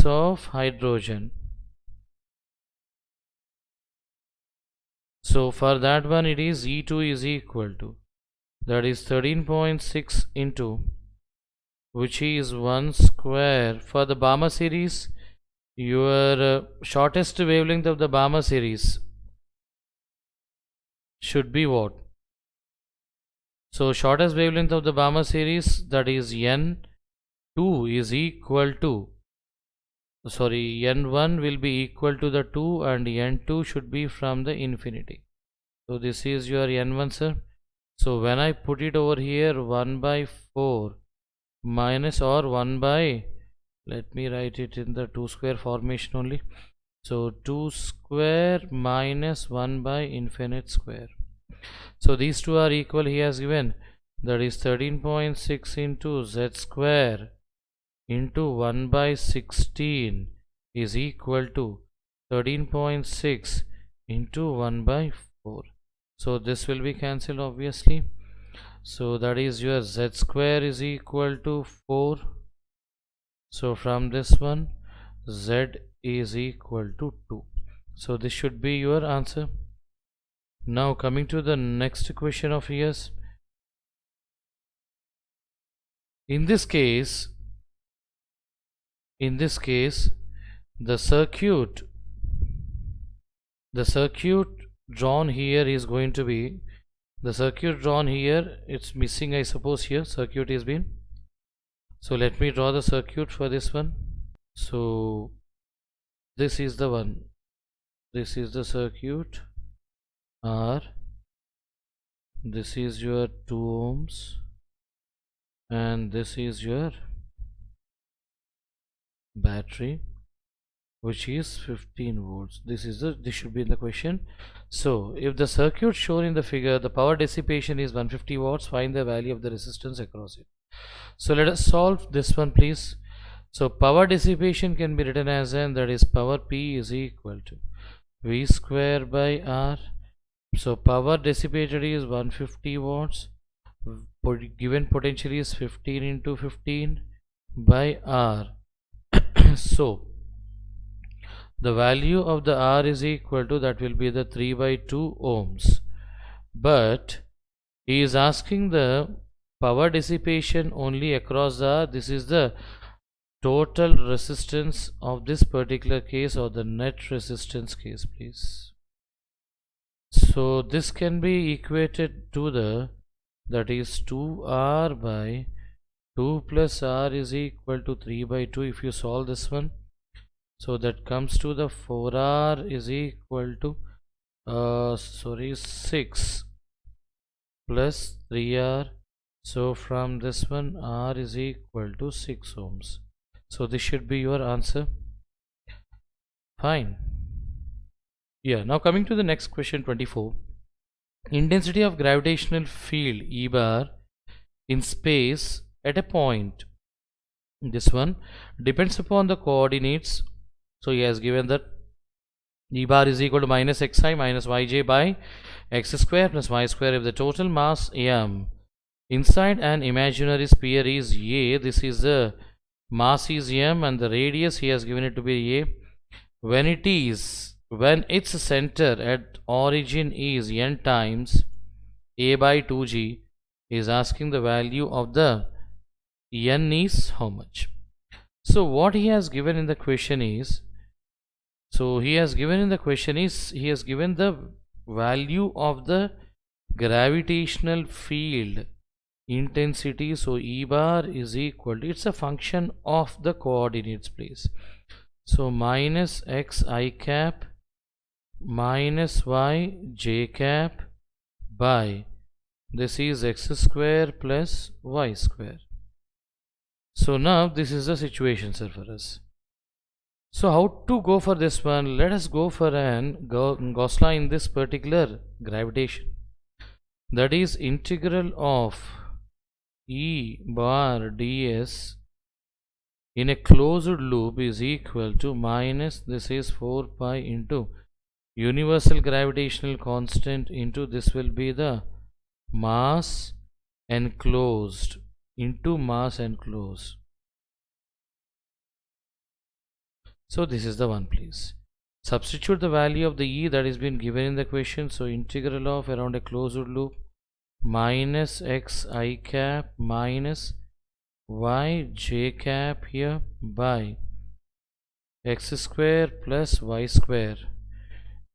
of hydrogen. So for that one it is E2 is equal to, that is 13.6 into, which is 1 square. For the Balmer series, your shortest wavelength of the Balmer series should be what? So shortest wavelength of the Balmer series, that is N2 is equal to, sorry, N1 will be equal to the 2 and N2 should be from the infinity. So this is your N1, sir. So when I put it over here, 1 by 4 minus or 1 by, let me write it in the 2 square formation only. So 2 square minus 1 by infinite square. So these two are equal, he has given, that is 13.6 into Z square into 1 by 16 is equal to 13.6 into 1 by 4. So this will be cancelled obviously. So that is your Z square is equal to 4. So from this one, Z is equal to 2. So this should be your answer. Now coming to the next question of yours. In this case, the circuit drawn here is going to be, the circuit drawn here, it's missing, I suppose. Here circuit is been, so let me draw the circuit for this one. So this is the one, this is the circuit R, this is your 2 ohms and this is your battery, which is 15 volts. This should be in the question. So if the circuit shown in the figure, the power dissipation is 150 watts, find the value of the resistance across it. So let us solve this one, please. So power dissipation can be written as n, that is power P is equal to V square by R. So power dissipated is 150 watts, given potential is 15 into 15 by R. So the value of the R is equal to, that will be the 3 by 2 ohms. But he is asking the power dissipation only across the, this is the total resistance of this particular case, or the net resistance case, please. So this can be equated to the, that is 2R by 2 plus R is equal to 3 by 2 if you solve this one. So that comes to the 4R is equal to 6 plus 3R. So from this one, R is equal to 6 ohms. So this should be your answer. Fine. Yeah, now coming to the next question, 24. Intensity of gravitational field E bar in space at a point, this one depends upon the coordinates. So he has given that E bar is equal to minus xi minus yj by x square plus y square. If the total mass m inside an imaginary sphere is a, this is the mass is m and the radius he has given it to be a. When its center at origin is n times a by 2g, is asking the value of the n is how much. So what he has given in the question is, he has given the value of the gravitational field intensity. So E bar is equal to, it's a function of the coordinates, please. So minus x I cap minus y j cap by, this is x square plus y square. So now this is the situation, sir, for us. So how to go for this one? Let us go for an Gauss law in this particular gravitation. That is integral of E bar ds in a closed loop is equal to minus, this is 4 pi into universal gravitational constant into, this will be the mass enclosed into mass enclosed. So this is the one, please. Substitute the value of the E that is been given in the question. So integral of around a closed loop minus x I cap minus y j cap here by x square plus y square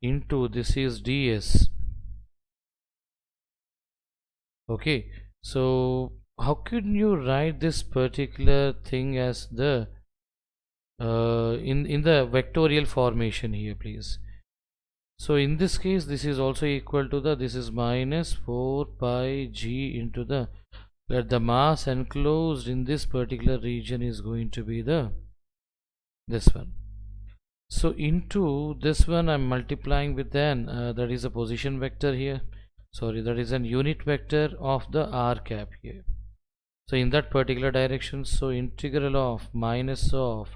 into, this is ds. Okay, so how can you write this particular thing as the in the vectorial formation here, please? So in this case, this is also equal to the, this is minus 4 pi g into the, that the mass enclosed in this particular region is going to be the, this one. So into this one I'm multiplying with an that is a position vector here, sorry, that is an unit vector of the r cap here. So in that particular direction, so integral of minus of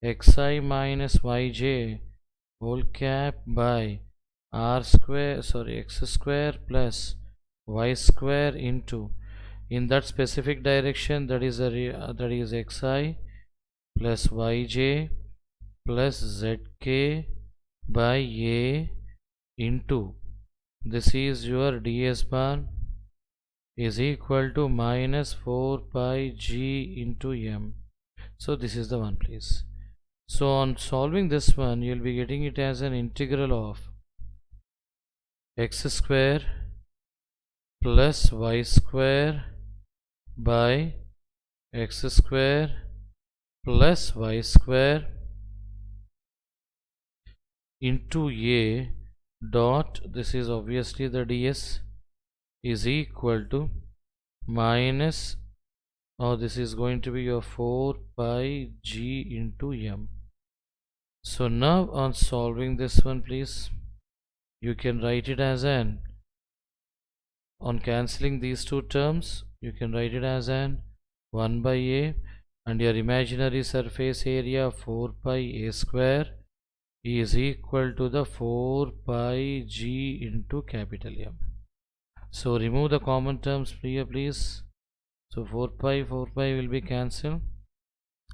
xi minus yj whole cap by r square, sorry, x square plus y square into, in that specific direction, that is xi plus yj plus zk by a into, this is your ds bar is equal to minus 4 pi g into m. So this is the one, please. So on solving this one, you'll be getting it as an integral of x square plus y square by x square plus y square into a dot, this is obviously the ds, is equal to minus, this is going to be your 4 pi g into m. So now on solving this one, please, you can write it as an, on cancelling these two terms, you can write it as an 1 by a, and your imaginary surface area 4 pi a square is equal to the 4 pi g into capital M. So remove the common terms here, please. So 4 pi will be cancelled.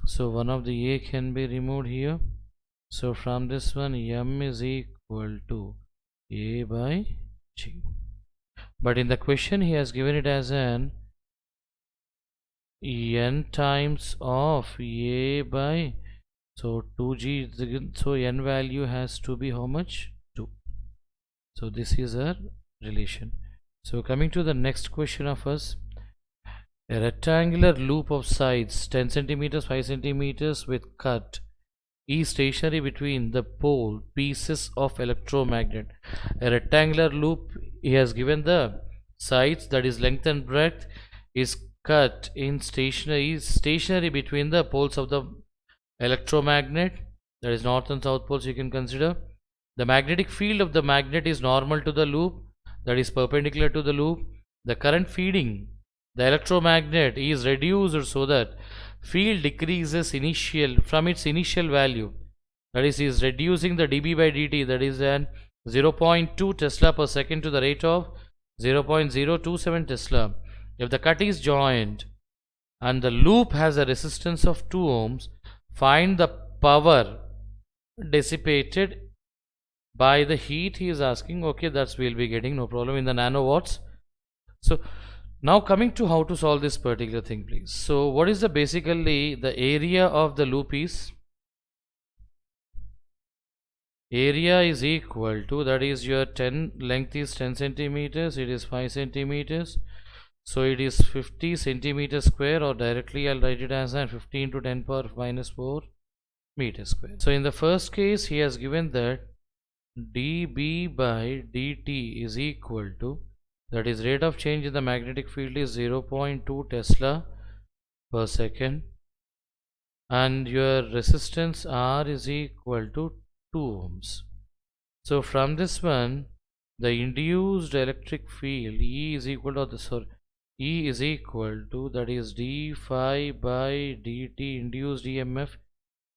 So one of the a can be removed here. So from this one, m is equal to a by g. But in the question he has given it as an n times of A by, so 2g, so n value has to be how much? 2. So this is a relation. So coming to the next question of us, a rectangular loop of sides 10 centimeters, 5 centimeters with cut is stationary between the pole pieces of electromagnet. A rectangular loop, he has given the sides, that is length and breadth, is cut in stationary between the poles of the electromagnet, that is north and south poles you can consider. The magnetic field of the magnet is normal to the loop, that is perpendicular to the loop. The current feeding the electromagnet is reduced so that field decreases from its initial value, that is reducing the dB by dt, that is an 0.2 Tesla per second to the rate of 0.027 Tesla. If the cut is joined and the loop has a resistance of 2 ohms, find the power dissipated by the heat he is asking. Okay, that's we'll be getting, no problem, in the nanowatts. So now coming to how to solve this particular thing, please. So what is the basically the area of the loop is? Area is equal to, that is your 10, length is 10 centimeters, it is 5 centimeters, so it is 50 centimeters square, or directly I'll write it as 15 to 10 power minus 4 meters square. So in the first case he has given that dB by dt is equal to, that is rate of change in the magnetic field is 0.2 Tesla per second, and your resistance R is equal to 2 ohms. So from this one, the induced electric field E is equal to E is equal to, that is d phi by dt induced EMF,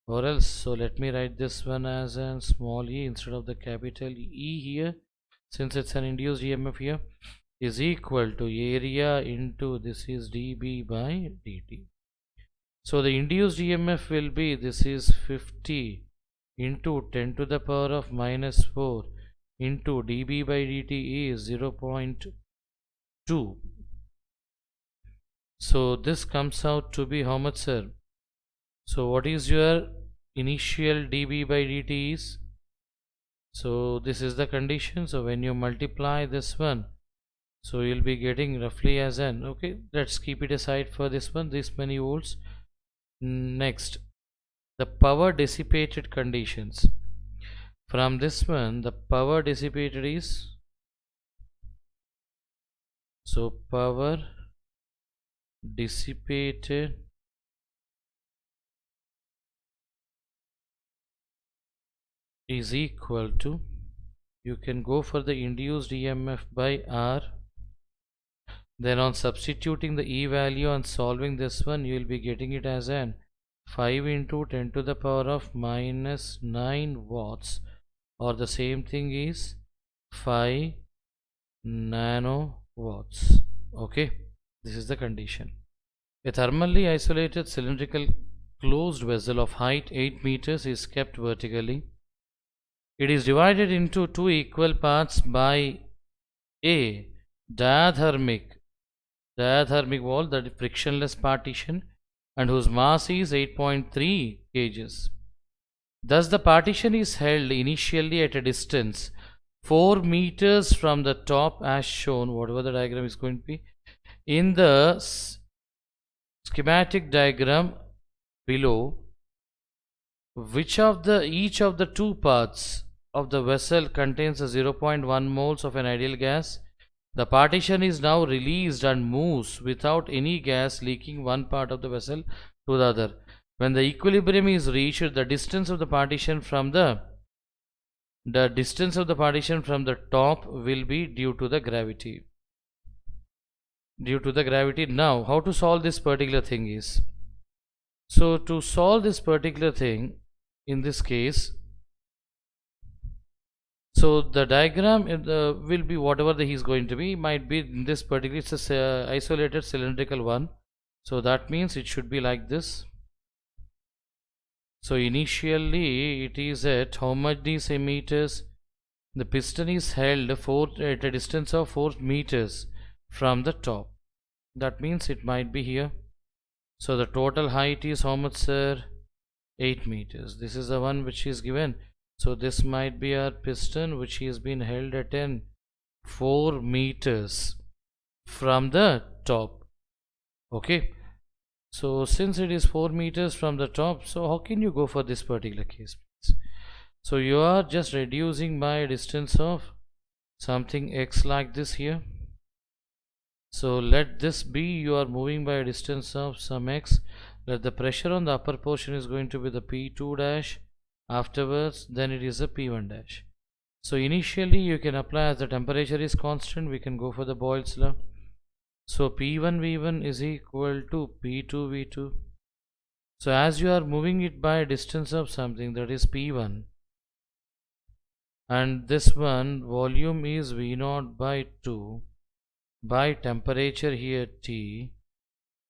or else, so let me write this one as a small e instead of the capital E here, since it's an induced EMF here, is equal to area into, this is dB by dt. So the induced EMF will be, this is 50 into 10 to the power of minus 4 into dB by dt is 0.2. So this comes out to be how much, sir? So what is your initial dB by dt is? So this is the condition. So when you multiply this one, so you'll be getting roughly as an, okay, let's keep it aside for this one, this many volts. Next, the power dissipated conditions. From this one, the power dissipated is, so power dissipated is equal to, you can go for the induced EMF by R. Then on substituting the E value and solving this one, you will be getting it as an 5 into 10 to the power of minus 9 watts, or the same thing is 5 nanowatts. Okay, this is the condition. A thermally isolated cylindrical closed vessel of height 8 meters is kept vertically. It is divided into 2 equal parts by a diathermic wall, that is frictionless partition, and whose mass is 8.3 kgs. Thus the partition is held initially at a distance 4 meters from the top as shown, whatever the diagram is going to be in the schematic diagram below. Each of the 2 parts of the vessel contains a 0.1 moles of an ideal gas. The partition is now released and moves without any gas leaking one part of the vessel to the other. When the equilibrium is reached, the distance of the partition from the top will be due to the gravity. Now, how to solve this particular thing is, so to solve this particular thing in this case, so the diagram will be whatever he is going to be, might be in this particular, it's a isolated cylindrical one, so that means it should be like this. So initially it is at how many meters? The piston is held at a distance of 4 meters from the top. That means it might be here. So the total height is how much, sir? 8 meters. This is the one which is given. So this might be our piston which has been held at 4 meters from the top. Okay. So since it is 4 meters from the top, so how can you go for this particular case, please? So you are just reducing by a distance of something x like this here. So let this be, you are moving by a distance of some x. Let the pressure on the upper portion is going to be the P2 dash. Afterwards, then it is a P1 dash. So initially you can apply, as the temperature is constant, we can go for the Boyle's law. So P1 V1 is equal to P2 V2. So as you are moving it by a distance of something, that is P1, and this one volume is V0 by 2 by temperature here T.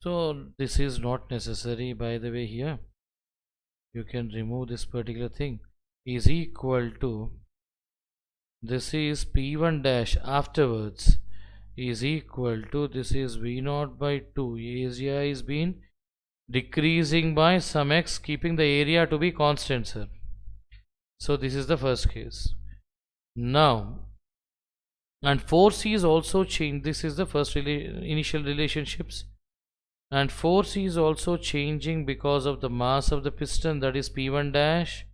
So this is not necessary, by the way. Here you can remove this particular thing, is equal to, this is P1 dash, afterwards is equal to, this is V0 by 2. Area is been decreasing by some x, keeping the area to be constant, sir. So this is the first case. Now, and force is also changed. This is the first initial relationships, and force is also changing because of the mass of the piston, that is P1 dash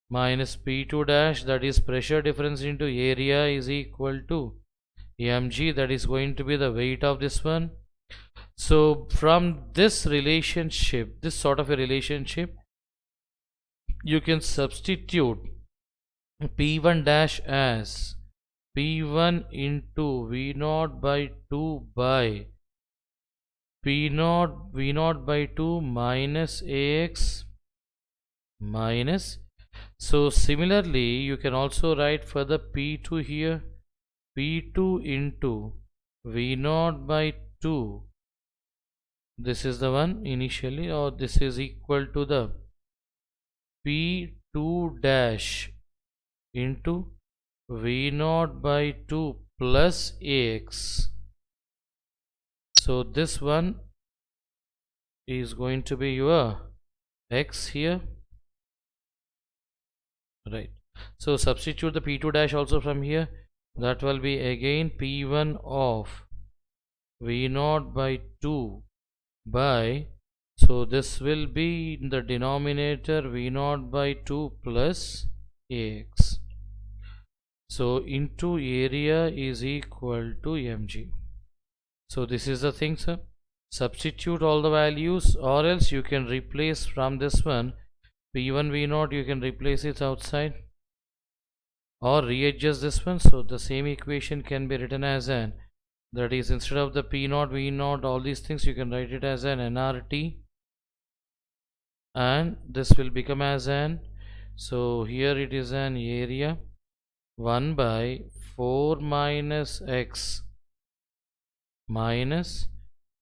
minus P2 dash, that is pressure difference into area, is equal to mg, that is going to be the weight of this one. So from this relationship, this sort of a relationship, you can substitute P1 dash as P1 into V0 by 2 by P0 V0 by 2 minus AX minus. So similarly you can also write for the P2 here, P2 into V0 by 2, this is the one initially, or this is equal to the P2 dash into V0 by 2 plus AX. So this one is going to be your x here, right? So substitute the P2 dash also from here, that will be again P1 of V0 by 2 by, so this will be in the denominator V0 by 2 plus AX. So into area is equal to mg. So this is the thing, sir. Substitute all the values, or else you can replace from this one P1 V0, you can replace it outside, or readjust this one. So the same equation can be written as an, that is, instead of the P0 V0 all these things, you can write it as an nRT, and this will become as an, so here it is an area 1 by 4 minus x minus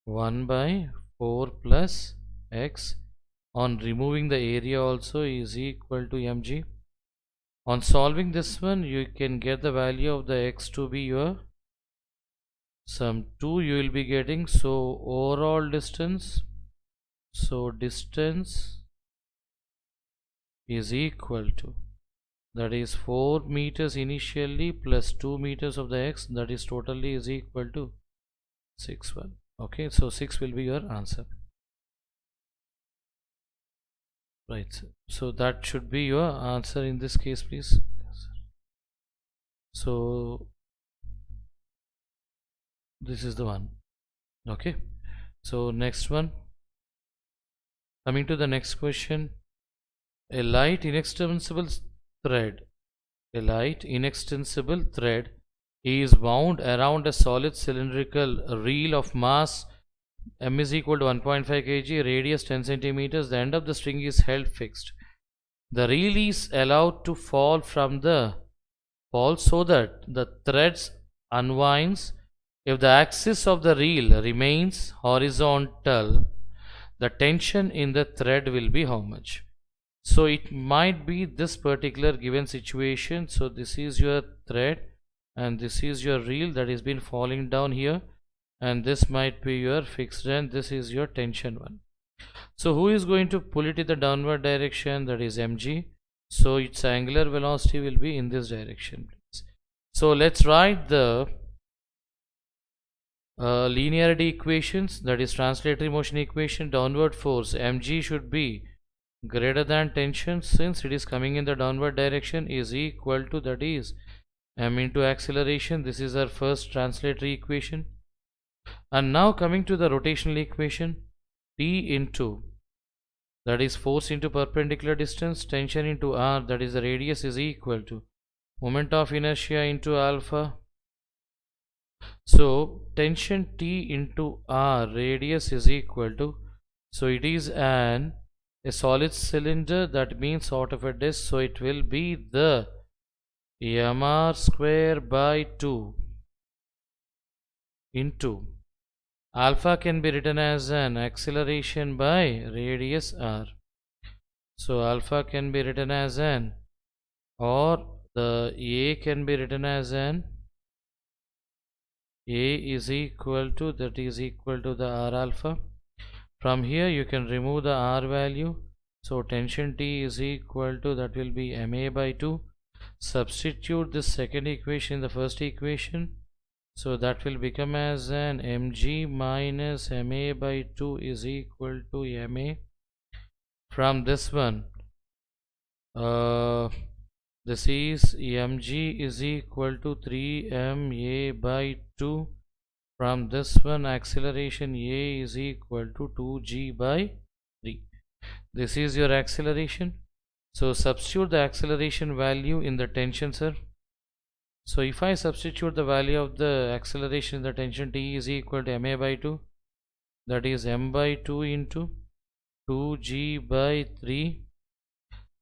1 by 4 plus x, on removing the area also, is equal to mg. On solving this one, you can get the value of the x to be your some 2 you will be getting. So overall distance, so distance is equal to, that is 4 meters initially plus 2 meters of the x, that is totally is equal to 6.1. Okay, so 6 will be your answer, right? So that should be your answer in this case, please. So this is the one. Okay, so next one, coming to the next question. A light inextensible thread is wound around a solid cylindrical reel of mass m is equal to 1.5 kg, radius 10 centimeters. The end of the string is held fixed. The reel is allowed to fall so that the threads unwinds. If the axis of the reel remains horizontal, the tension in the thread will be how much? So it might be this particular given situation. So this is your thread and this is your reel that has been falling down here, and this might be your fixed, and this is your tension one. So who is going to pull it in the downward direction? That is mg. So its angular velocity will be in this direction. So let's write the linearity equations, that is translatory motion equation. Downward force mg should be greater than tension, since it is coming in the downward direction, is equal to, that is m into acceleration. This is our first translatory equation. And now coming to the rotational equation, T into, that is force into perpendicular distance, tension into r, that is the radius, is equal to moment of inertia into alpha. So tension T into r, radius, is equal to, so it is a solid cylinder, that means out of a disk, so it will be the mr square by 2 into alpha can be written as an acceleration by radius r. So alpha can be written as an, or the a can be written as an, a is equal to, that is equal to the r alpha. From here you can remove the r value, so tension T is equal to, that will be ma by 2. Substitute this second equation in the first equation, so that will become as an mg minus ma by 2 is equal to ma. From this one, this is mg is equal to 3ma by 2. From this one, acceleration a is equal to 2g by 3. This is your acceleration. So substitute the acceleration value in the tension, sir. So if I substitute the value of the acceleration in the tension, T is equal to ma by 2, that is m by 2 into 2g by 3.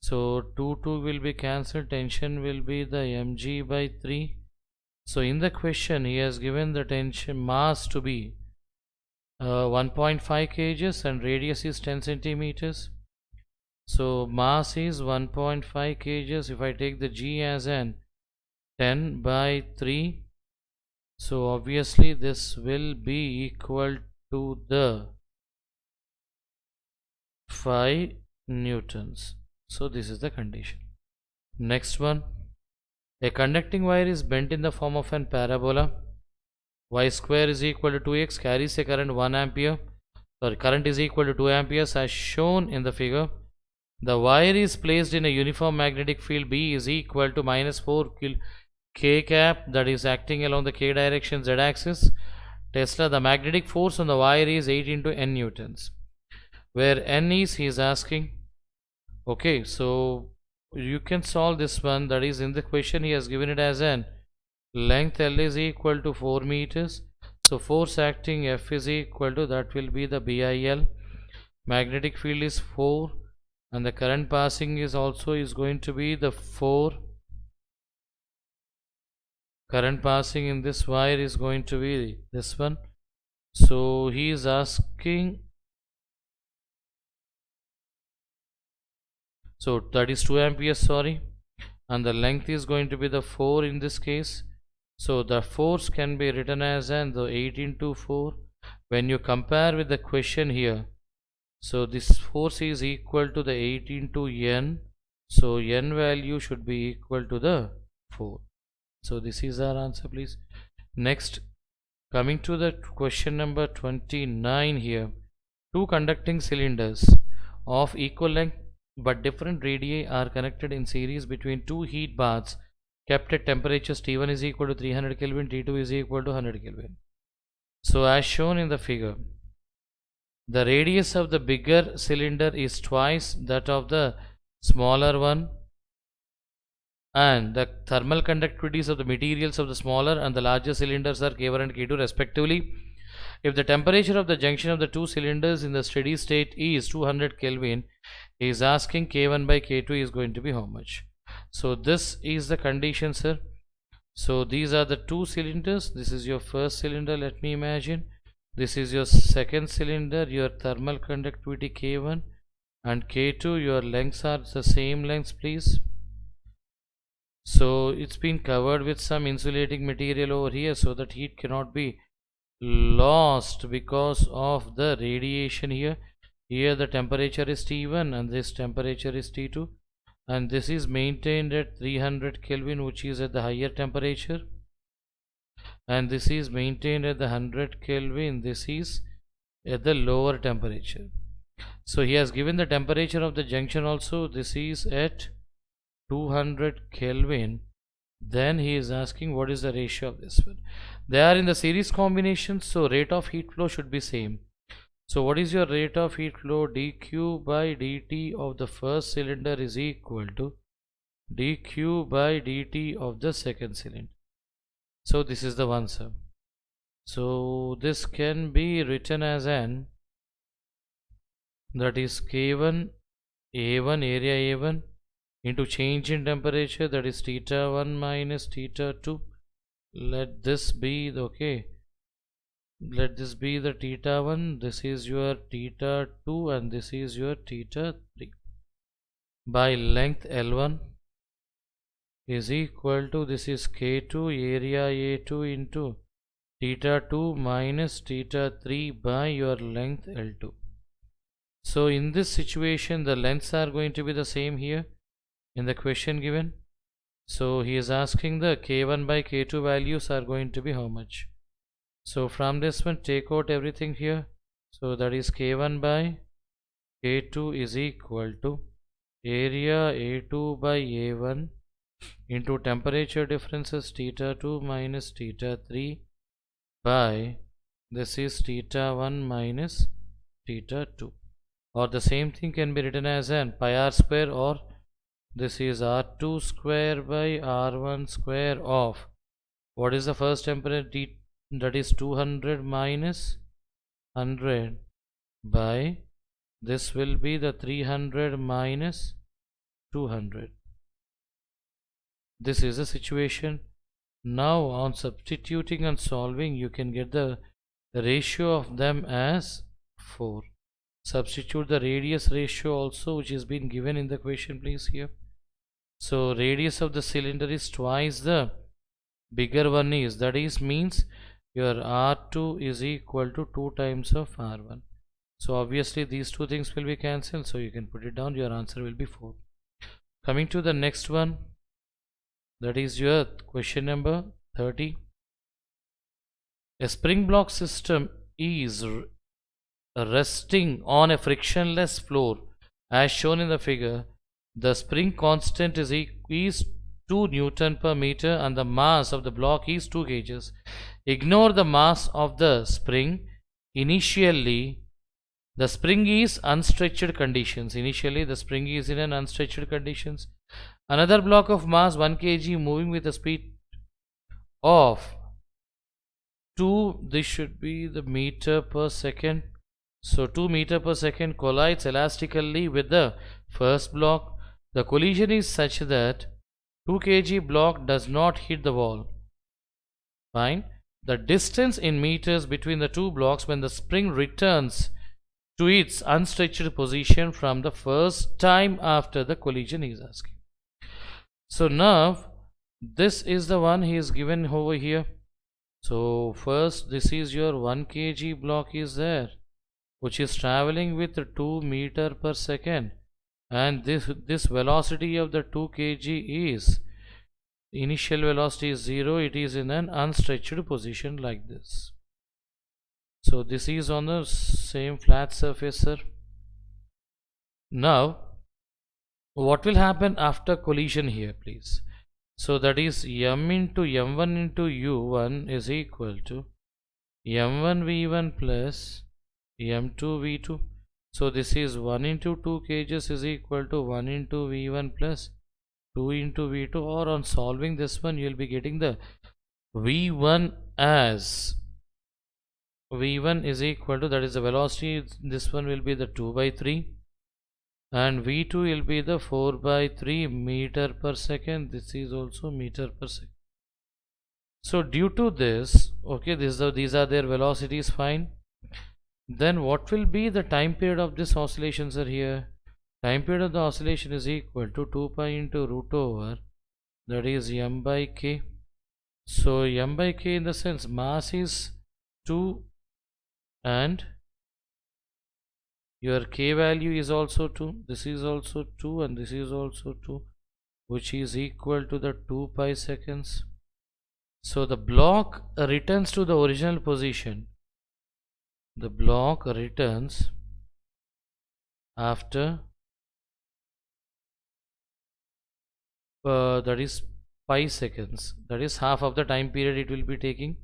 So 2 will be cancelled, tension will be the mg by 3. So in the question he has given the tension mass to be 1.5 kgs and radius is 10 centimeters. So mass is 1.5 kgs. If I take the g as an 10 by 3, so obviously this will be equal to the 5 newtons. So this is the condition. Next one, a conducting wire is bent in the form of an parabola. Y square is equal to 2x, carries a current 1 ampere. Sorry, current is equal to 2 amperes as shown in the figure. The wire is placed in a uniform magnetic field. B is equal to minus 4 k cap, that is acting along the k direction z axis. Tesla, the magnetic force on the wire is 8 into n newtons, where n is, he is asking. Okay, so you can solve this one, that is in the question he has given it as an length L is equal to 4 meters. So force acting F is equal to, that will be the BIL. Magnetic field is 4 and the current passing is also is going to be the 4. Current passing in this wire is going to be this one. So he is asking, so that is 2 amperes, sorry, and the length is going to be the 4 in this case. So the force can be written as an the 8 into 4. When you compare with the question here, so this force is equal to the 8 into n, so n value should be equal to the 4. So this is our answer, please. Next, coming to the question number 29 here. Two conducting cylinders of equal length but different radii are connected in series between two heat baths kept at temperatures T1 is equal to 300 Kelvin, T2 is equal to 100 Kelvin. So as shown in the figure, the radius of the bigger cylinder is twice that of the smaller one, and the thermal conductivities of the materials of the smaller and the larger cylinders are K1 and K2 respectively. If the temperature of the junction of the two cylinders in the steady state is 200 Kelvin, he is asking K1 by K2 is going to be how much. So this is the condition, sir. So these are the two cylinders. This is your first cylinder, let me imagine. This is your second cylinder, your thermal conductivity K1 and K2, your lengths are the same lengths, please. So it's been covered with some insulating material over here so that heat cannot be lost because of the radiation here. Here the temperature is T1 and this temperature is T2, and this is maintained at 300 Kelvin, which is at the higher temperature, and this is maintained at the 100 Kelvin, this is at the lower temperature. So he has given the temperature of the junction also, this is at 200 Kelvin. Then he is asking what is the ratio of this one. They are in the series combination, so rate of heat flow should be same. So what is your rate of heat flow? dq by dt of the first cylinder is equal to dq by dt of the second cylinder. So this is the answer. So this can be written as n, that is K1 A1, area A1, into change in temperature, that is theta 1 minus theta 2. Let this be the, okay, let this be the theta 1, this is your theta 2, and this is your theta 3, by length L1 is equal to, this is K2 area A2 into theta 2 minus theta 3 by your length L2. So in this situation the lengths are going to be the same here in the question given. So he is asking the K1 by K2 values are going to be how much. So from this one take out everything here. So that is K1 by K2 is equal to area A2 by A1 into temperature differences theta 2 minus theta 3 by, this is theta 1 minus theta 2, or the same thing can be written as n pi r square, or this is r2 square by r1 square of, what is the first temperature, that is 200 minus 100 by, this will be the 300 minus 200. This is the situation. Now on substituting and solving, you can get the ratio of them as 4. Substitute the radius ratio also, which is been given in the question, please, here. So radius of the cylinder is twice the bigger one is, that is means your R2 is equal to 2 times of R1. So obviously these two things will be cancelled, so you can put it down, your answer will be 4. Coming to the next one, that is your question number 30. A spring block system is resting on a frictionless floor as shown in the figure. The spring constant is 2 Newton per meter and the mass of the block is 2 kgs. Ignore the mass of the spring. Initially the spring is unstretched conditions. Initially the spring is in an unstretched conditions. Another block of mass 1 kg moving with a speed of 2, this should be the meter per second. So 2 meter per second collides elastically with the first block. The collision is such that 2 kg block does not hit the wall. Fine. The distance in meters between the two blocks when the spring returns to its unstretched position from the first time after the collision is asking. So now this is the one he is given over here. So first this is your 1 kg block is there, which is traveling with 2 meter per second, and this velocity of the 2 kg is, initial velocity is 0, it is in an unstretched position like this. So this is on the same flat surface, sir. Now what will happen after collision here, please? So that is m into m1 into u1 is equal to m1 v1 plus m2 v2. So this is 1 into 2 kgs is equal to 1 into v1 plus 2 into v2, or on solving this one you will be getting the v1 as, v1 is equal to, that is the velocity, this one will be the 2 by 3, and v2 will be the 4 by 3 meter per second. This is also meter per second. So due to this, okay, these are their velocities, fine. Then what will be the time period of this oscillations are here? Time period of the oscillation is equal to 2 pi into root over, that is m by k. So m by k in the sense mass is 2 and your k value is also 2, this is also 2, and this is also 2, which is equal to the 2 pi seconds. So the block returns to the original position. The block returns after that is pi seconds, that is half of the time period it will be taking.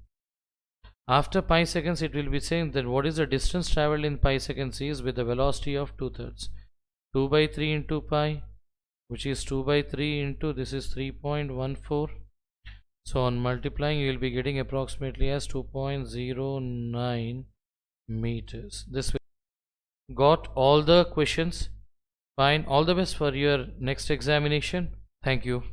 After pi seconds it will be saying that what is the distance traveled in pi seconds is with the velocity of 2/3, 2 by 3 into pi, which is 2 by 3 into this is 3.14. So on multiplying you will be getting approximately as 2.09 meters. This way got all the questions. Fine. All the best for your next examination. Thank you.